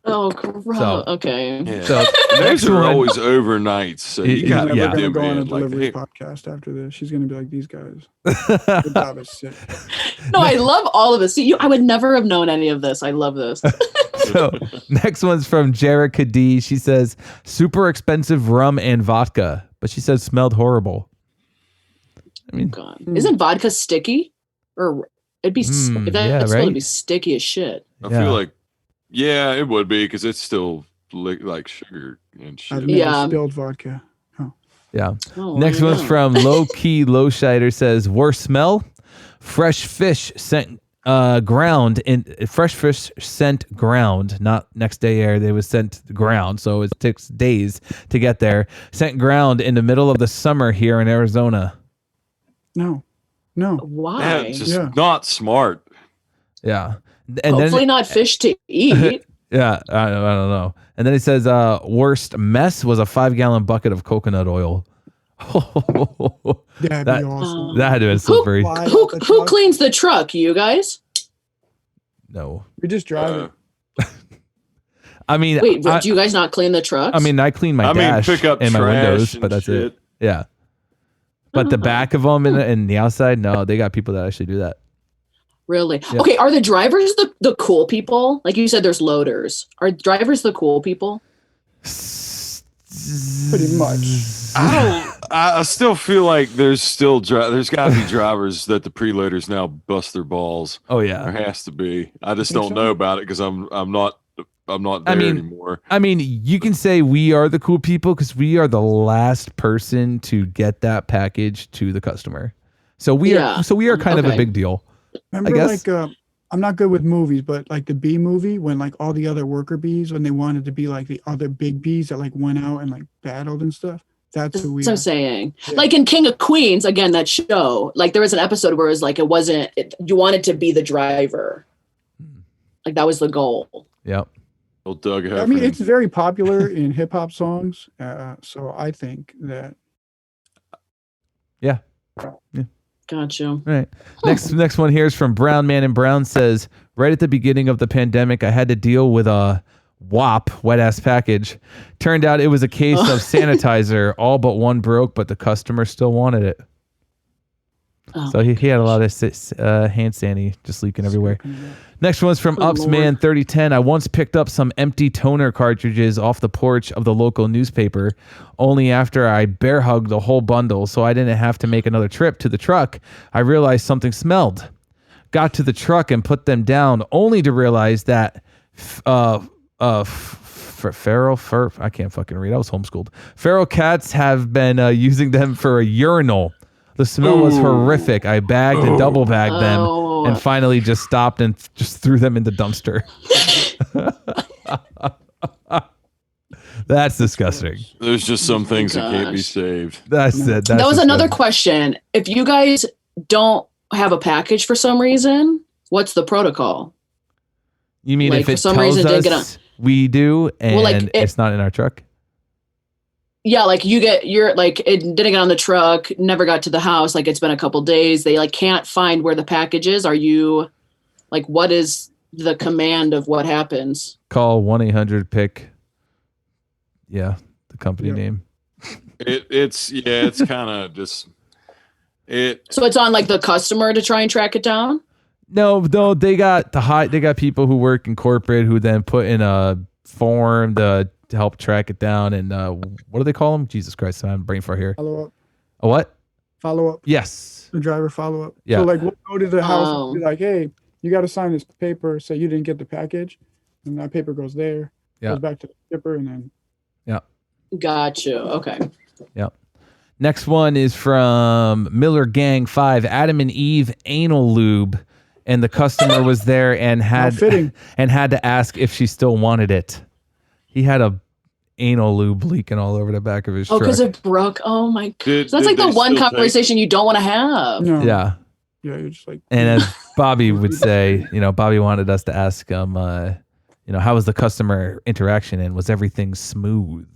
Oh, gross. So- okay. Yeah. So Those next are one, always overnights. So It- you got to She's yeah. never get gonna them go on a in. Like, delivery hey, podcast after this. She's gonna be like, "These guys, good job is sick." No, I love all of this. See, I would never have known any of this. I love this. so next one's from Jerica D. She says super expensive rum and vodka, but she says smelled horrible. I mean, God. Isn't vodka sticky? Or it'd be Mm, that yeah, it's right? going to be sticky as shit. I Yeah. feel like Yeah, it would be because it's still like sugar and shit. I've never Yeah. spilled vodka. Yeah. Oh, Next I one's know. from Low Key Low Shider says worst smell, fresh fish sent ground in fresh fish sent ground, not next day air. They was sent ground, so it takes days to get there. Sent ground in the middle of the summer here in Arizona. No. Why? That's just Yeah. not smart. Yeah, and Hopefully then not fish to eat. yeah, I don't know. And then he says worst mess was a 5-gallon bucket of coconut oil. That'd That- be awesome. That had to be slippery. Fly who out the who truck. cleans the truck? You guys? No, We just drive it. I mean, Wait, I, do you guys not clean the trucks? I mean, I clean my I mean, dash pick up and my trash windows, and but that's shit. it. Yeah. But the back of them and the outside, no, they got people that actually do that. really? Yeah. Okay, are the drivers the cool people? Like you said, there's loaders. Are drivers the cool people? Pretty much. I still feel like there's got to be drivers that the preloaders now bust their balls. Oh There yeah. has to be. I just Think don't so? know about it because I'm not there I mean, anymore. I mean, you can say we are the cool people because we are the last person to get that package to the customer. So we Yeah. are kind of a Okay. big deal. Remember, guess. like, I'm not good with movies, but like the bee movie, when like all the other worker bees, when they wanted to be like the other big bees that like went out and like battled and stuff. That's who we That's what I'm are. saying. Yeah. Like in King of Queens, again, that show, like there was an episode where it was like you wanted to be the driver. Like that was the goal. Yep. Old Doug I mean, Heffernan. it's very popular in hip hop songs. So I think that Got you. Right. Next one here is from Brown Man and Brown says, right at the beginning of the pandemic, I had to deal with a WAP, wet ass package. Turned out it was a case of sanitizer. All but one broke, but the customer still wanted it. Oh, So he had a lot of hand sanitizer just leaking everywhere. Next one's from Oh, Upsman Lord. 3010. I once picked up some empty toner cartridges off the porch of the local newspaper, only after I bear hugged the whole bundle, so I didn't have to make another trip to the truck. I realized something smelled. Got to the truck and put them down, only to realize that feral I can't fucking read. I was homeschooled. Feral cats have been using them for a urinal. The smell was Ooh. horrific. I bagged and double bagged them Oh. and finally just stopped and just threw them in the dumpster. That's disgusting. There's just some Oh my things that can't be gosh. saved. That's it. that was another question. If you guys don't have a package for some reason, what's the protocol? You mean like, if for it some tells reason, didn't get us we do and Well, like, it's not in our truck? Yeah, like you're like it didn't get on the truck, never got to the house, like it's been a couple days. They like can't find where the package is. Are you like what is the command of what happens? Call 1-800-PIC. Yeah, the company Yeah. name. It's kind of just it. So it's on like the customer to try and track it down? No, they got they got people who work in corporate who then put in a form to help track it down. And what do they call them? Jesus Christ, I'm brain fart here. follow up, A what? follow up, Yes. the driver follow up. Yeah. So like we'll go to the house Oh. and be like, hey, you got to sign this paper, say you didn't get the package, and that paper goes there, Yeah. goes back to the shipper, and then Got you. Okay. Next one is from Miller Gang 5, Adam and Eve anal lube. And the customer was there and how fitting. had to ask if she still wanted it. He had a anal lube leaking all over the back of his Oh, truck. because it broke. Oh my god. Did, So that's did like the they one still take- conversation you don't want to have. No. Yeah. Yeah, you're just like, And as Bobby would say, Bobby wanted us to ask him, how was the customer interaction and was everything smooth,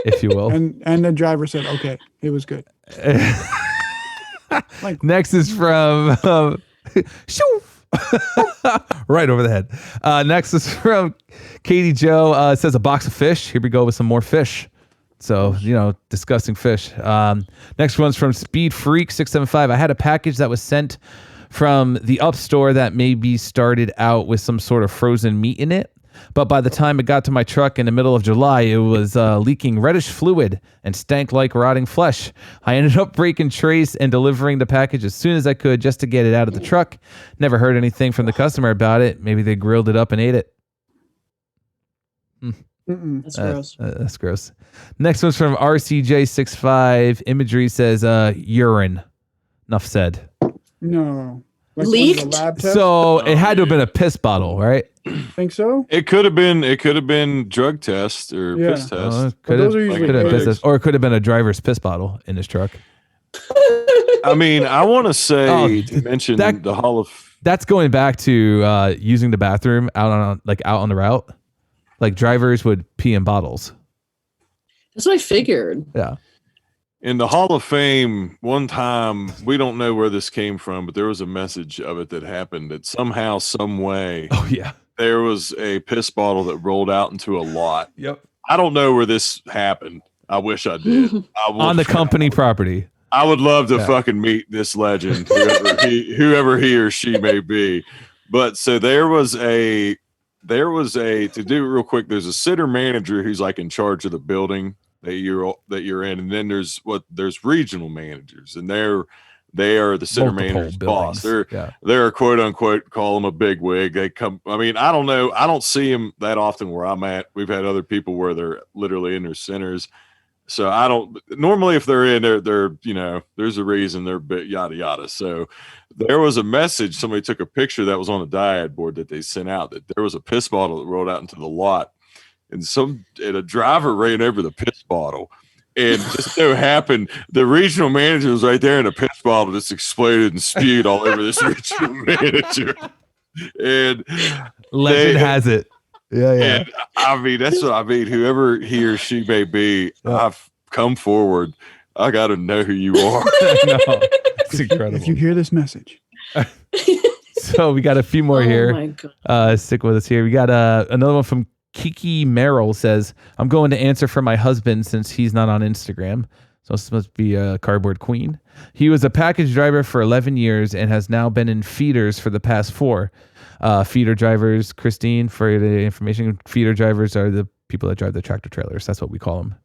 if you will. and the driver said, okay, it was good. Like, Next is from shoo. Right over the head. Next is from Katie Joe. It says a box of fish. Here we go with some more fish. So, disgusting fish. Next one's from Speed Freak 675. I had a package that was sent from the Up store that maybe started out with some sort of frozen meat in it. But by the time it got to my truck in the middle of July, it was leaking reddish fluid and stank like rotting flesh. I ended up breaking trace and delivering the package as soon as I could just to get it out of the truck. Never heard anything from the customer about it. Maybe they grilled it up and ate it. That's gross. That's gross. Next one's from RCJ65. Imagery says urine. Enough said. No. Like Leaked? was it a lab test? So it had to have been a piss bottle, right? Think so? It could have been drug test or Yeah. piss test. It But could those are have usually been eggs. piss, or it could have been a driver's piss bottle in his truck. I mean, I want to say Oh, to mention that- the Hall of. That's going back to using the bathroom out on the route. Like drivers would pee in bottles. That's what I figured. Yeah. In the Hall of Fame, one time, we don't know where this came from, but there was a message of it that happened that somehow, some way, Oh yeah. there was a piss bottle that rolled out into a lot. Yep. I don't know where this happened. I wish I did. I would, On the company property. I would love to Yeah. fucking meet this legend, whoever he or she may be. But so there was a to do it real quick. There's a sitter manager who's like in charge of the building that you're in, and then there's regional managers, and they are the sitter Multiple manager's boss. buildings. They're quote unquote call them a big wig. They come. I mean, I don't know. I don't see them that often where I'm at. We've had other people where they're literally in their centers. So I don't normally if they're in there, they're there's a reason they're bit yada yada. So there was a message. Somebody took a picture that was on a dyad board that they sent out that there was a piss bottle that rolled out into the lot, and a driver ran over the piss bottle. And just so happened, the regional manager was right there, and a piss bottle just exploded and spewed all over this regional manager. And Legend has it. Yeah, yeah. and I mean, that's what I mean. Whoever he or she may be, Yeah. I've come forward. I got to know who you are. No, it's incredible. If you hear this message, So we got a few more Oh here. my God. Stick with us here. We got another one from Kiki Merrill says, I'm going to answer for my husband since he's not on Instagram. So this must be a cardboard queen. He was a package driver for 11 years and has now been in feeders for the past 4. Feeder drivers, Christine, for the information, feeder drivers are the people that drive the tractor trailers. That's what we call them.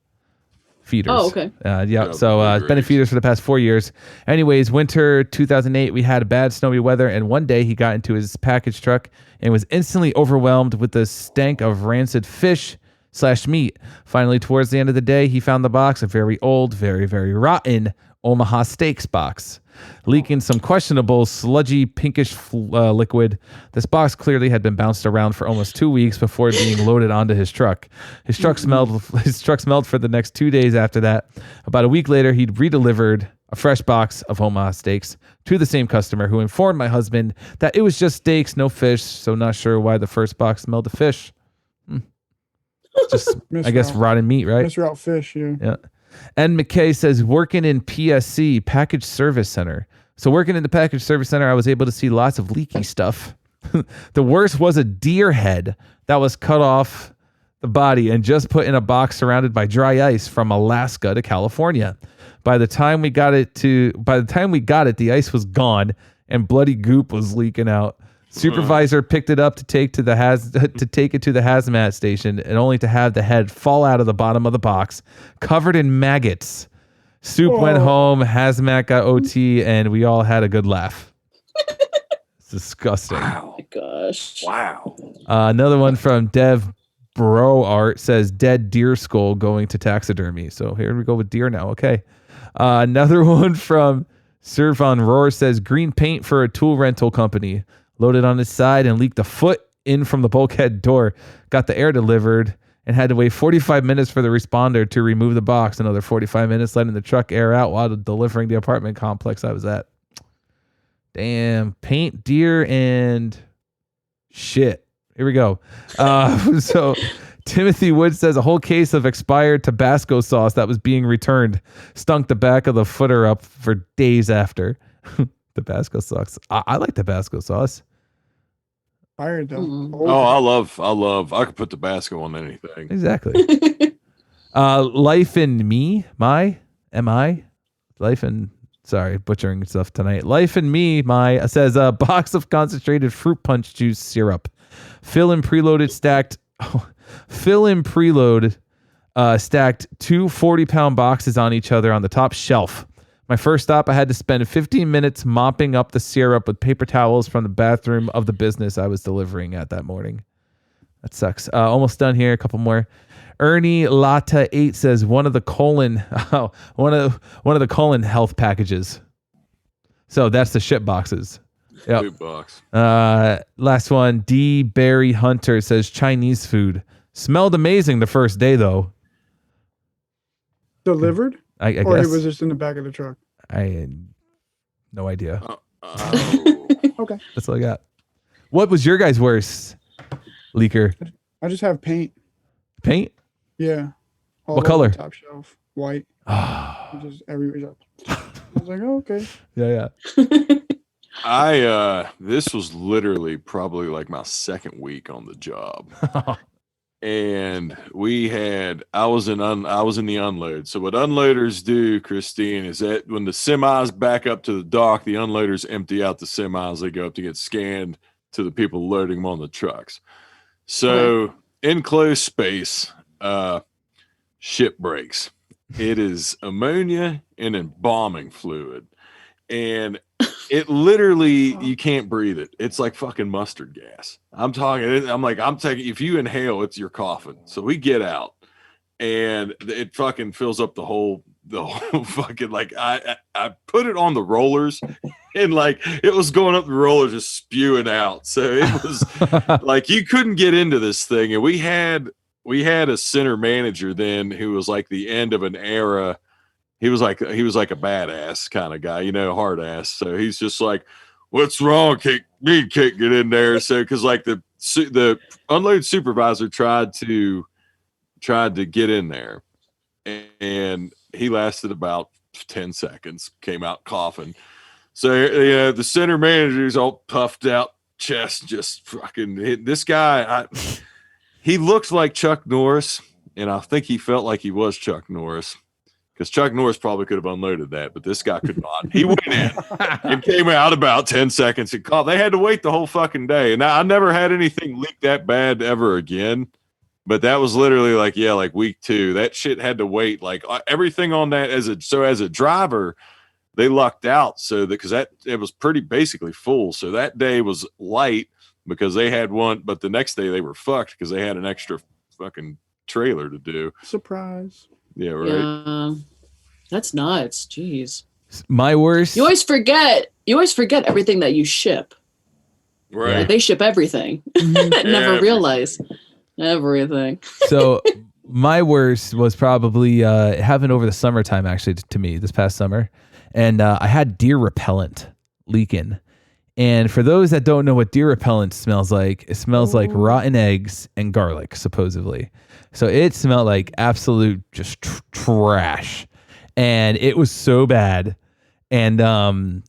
Feeders. Oh, okay. Yeah. Yeah, So feeder been in race. feeders for the past 4 years. Anyways, winter 2008, we had bad snowy weather, and one day he got into his package truck and was instantly overwhelmed with the stank of rancid fish/meat. Finally, towards the end of the day, he found the box, a very old, very, very rotten Omaha Steaks box, leaking some questionable sludgy pinkish liquid. This box clearly had been bounced around for almost 2 weeks before being loaded onto his truck. His truck smelled for the next 2 days after that. About a week later, he'd redelivered a fresh box of Omaha Steaks to the same customer, who informed my husband that it was just steaks, no fish, so not sure why the first box smelled of fish. Just, I guess, rotten meat, right? Mr. Outfish, yeah. Yeah. And McKay says, working in PSC, Package Service Center. So working in the Package Service Center, I was able to see lots of leaky stuff. The worst was a deer head that was cut off the body and just put in a box surrounded by dry ice from Alaska to California. By the time we got it, the ice was gone and bloody goop was leaking out. Supervisor picked it up to take it to the hazmat station, and only to have the head fall out of the bottom of the box, covered in maggots. Soup went Oh. home, hazmat got OT, and we all had a good laugh. It's disgusting. Oh my gosh. Wow. Another one from Dev Bro Art says, dead deer skull going to taxidermy. So here we go with deer now. Okay. Another one from Sir Von Rohr says, green paint for a tool rental company. Loaded on his side and leaked a foot in from the bulkhead door. Got the air delivered and had to wait 45 minutes for the responder to remove the box. Another 45 minutes letting the truck air out while delivering the apartment complex I was at. Damn. Paint, deer, and shit. Here we go. So Timothy Wood says a whole case of expired Tabasco sauce that was being returned stunk the back of the footer up for days after. Tabasco sauce. I like Tabasco sauce. Fired though. Mm. Oh, I could put Tabasco on anything. Exactly. Life in Me, Life in, sorry, butchering stuff tonight. Life in Me, says a box of concentrated fruit punch juice syrup. Fill in preloaded stacked Fill in preload stacked two 40-pound boxes on each other on the top shelf. My first stop, I had to spend 15 minutes mopping up the syrup with paper towels from the bathroom of the business I was delivering at that morning. That sucks. Almost done here. A couple more. Ernie Lata 8 says one of the colon health packages. So that's the ship boxes. Yep. Big box. Last one. D Barry Hunter says Chinese food. Smelled amazing the first day though. Delivered? I Or guess. it was just in the back of the truck? I had no idea. Oh. Okay. That's all I got. What was your guys' worst, Leaker? I just have paint. Paint? Yeah. All What over color? the top shelf. White. Just everywhere. I was like, oh, okay. Yeah. This was literally probably like my second week on the job. And I was in the unload. So what unloaders do, Christine, is that when the semis back up to the dock, the unloaders empty out the semis. They go up to get scanned to the people loading them on the trucks. So enclosed space, ship breaks. It is ammonia and embalming fluid. And it literally, you can't breathe it. It's like fucking mustard gas. I'm taking, if you inhale, it's your coffin. So we get out and it fucking fills up the whole fucking, like, I put it on the rollers and like it was going up the rollers, just spewing out. So it was like, you couldn't get into this thing. And we had a center manager then who was like the end of an era. He was like a badass kind of guy, hard ass. So he's just like, "What's wrong? Can't get in there." So because like the unload supervisor tried to get in there, and he lasted about 10 seconds. Came out coughing. So the center manager's all puffed out chest, just fucking hit this guy. He looked like Chuck Norris, and I think he felt like he was Chuck Norris. Because Chuck Norris probably could have unloaded that, but this guy could not. He went in and came out about 10 seconds and called. They had to wait the whole fucking day. And I never had anything leak that bad ever again. But that was literally like week 2. That shit had to wait. Like everything on that as a driver, they lucked out because it was pretty basically full. So that day was light because they had one, but the next day they were fucked because they had an extra fucking trailer to do. Surprise. Yeah, right. Yeah. That's nuts. Jeez. My worst. You always forget everything that you ship. Right. They ship everything. Never realize everything. So my worst was probably happened over the summertime, actually, to me this past summer. And I had deer repellent leaking. And for those that don't know what deer repellent smells like, it smells like rotten eggs and garlic, supposedly. So it smelled like absolute just trash. And it was so bad. And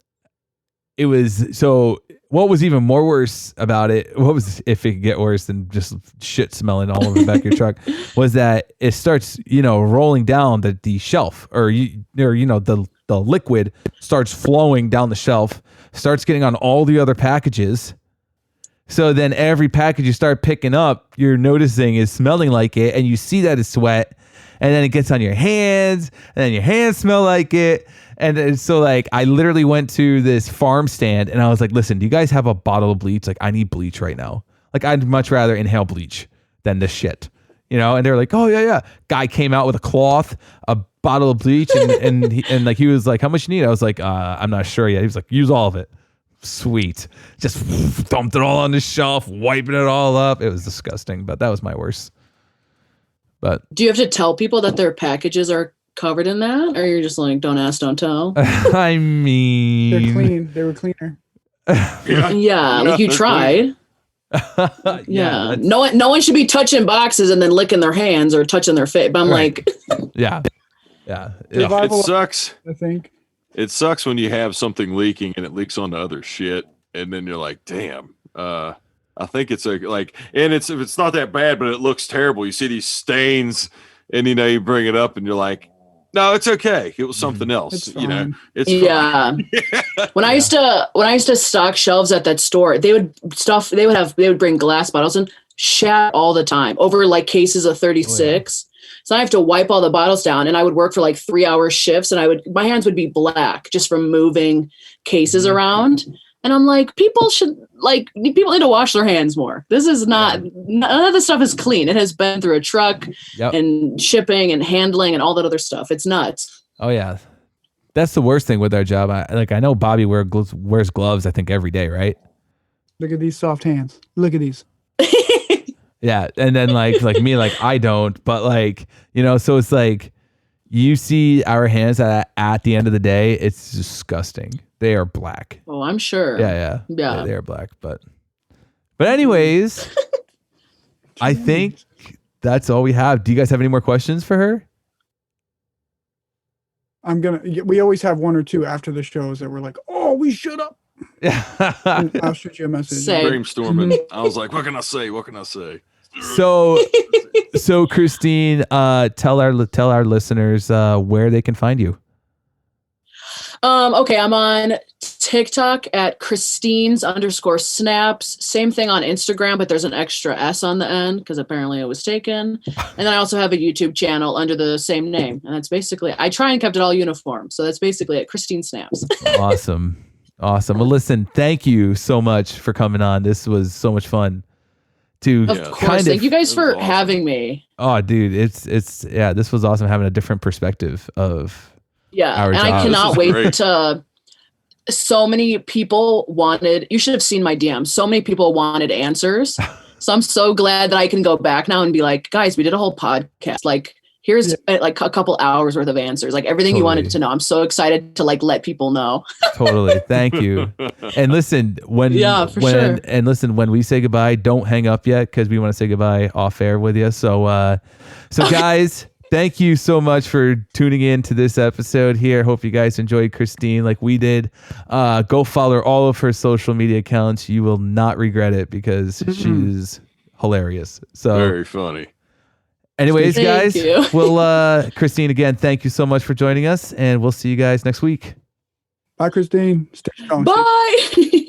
it was so what was even more worse about it, what was if it could get worse than just shit smelling all over the back of your truck, was that it starts, rolling down the shelf or the liquid starts flowing down the shelf, starts getting on all the other packages. So then every package you start picking up, you're noticing is smelling like it, and you see that it's sweat, and then it gets on your hands, and then your hands smell like it. And so like I literally went to this farm stand and I was like, listen, do you guys have a bottle of bleach? Like I need bleach right now. Like I'd much rather inhale bleach than this shit, and they're like, oh yeah. Guy came out with a cloth, a bottle of bleach and he was like, how much you need? I was like, I'm not sure yet. He was like, use all of it. Sweet. Just dumped it all on the shelf, wiping it all up. It was disgusting, but that was my worst. But do you have to tell people that their packages are covered in that, or you're just like, don't ask, don't tell? I mean, They're clean. They were cleaner. Yeah, like you tried. Yeah. No one should be touching boxes and then licking their hands or touching their face. But I'm Right. like, yeah. It sucks. I think. It sucks when you have something leaking and it leaks onto other shit, and then you're like, damn. I think it's and it's not that bad, but it looks terrible. You see these stains, and you bring it up, and you're like, no, it's okay. It was something else. It's fine. It's yeah. When I used to stock shelves at that store, they would bring glass bottles and shat all the time over like cases of 36. So I have to wipe all the bottles down, and I would work for like 3-hour shifts, and my hands would be black just from moving cases around. And I'm like, people need to wash their hands more. This is none of the stuff is clean. It has been through a truck and shipping and handling and all that other stuff. It's nuts. Oh yeah. That's the worst thing with our job. I know Bobby wears gloves, I think, every day, right? Look at these soft hands. Look at these. Yeah. And then like me, like I don't, but like, so it's like you see our hands at the end of the day, it's disgusting. They are black. Oh, I'm sure. Yeah. They are black, but anyways, I think that's all we have. Do you guys have any more questions for her? We always have one or two after the shows that we're like, oh, we should up. Yeah. I'll shoot you a message. Brainstorming. I was like, what can I say? So Christine, tell our listeners where they can find you. Okay, I'm on TikTok at Christine's_snaps. Same thing on Instagram, but there's an extra S on the end because apparently it was taken. And then I also have a YouTube channel under the same name. And that's basically, I try and kept it all uniform. So that's basically it, Christine Snaps. Awesome. Well, listen, thank you so much for coming on. This was so much fun. Of course. Thank you guys for having me. Oh, dude, it's this was awesome having a different perspective of our and jobs. I cannot wait to. So many people wanted. You should have seen my DM. So many people wanted answers. So I'm so glad that I can go back now and be like, guys, we did a whole podcast. Like, here's like a couple hours worth of answers. Like everything you wanted to know. I'm so excited to like let people know. Totally. Thank you. And listen, when we say goodbye, don't hang up yet because we want to say goodbye off air with you. So guys, thank you so much for tuning in to this episode here. Hope you guys enjoyed Christine like we did. Go follow all of her social media accounts. You will not regret it because she's hilarious. So very funny. Anyways, guys, you. Christine, again, thank you so much for joining us, and we'll see you guys next week. Bye, Christine. Stay strong. Bye.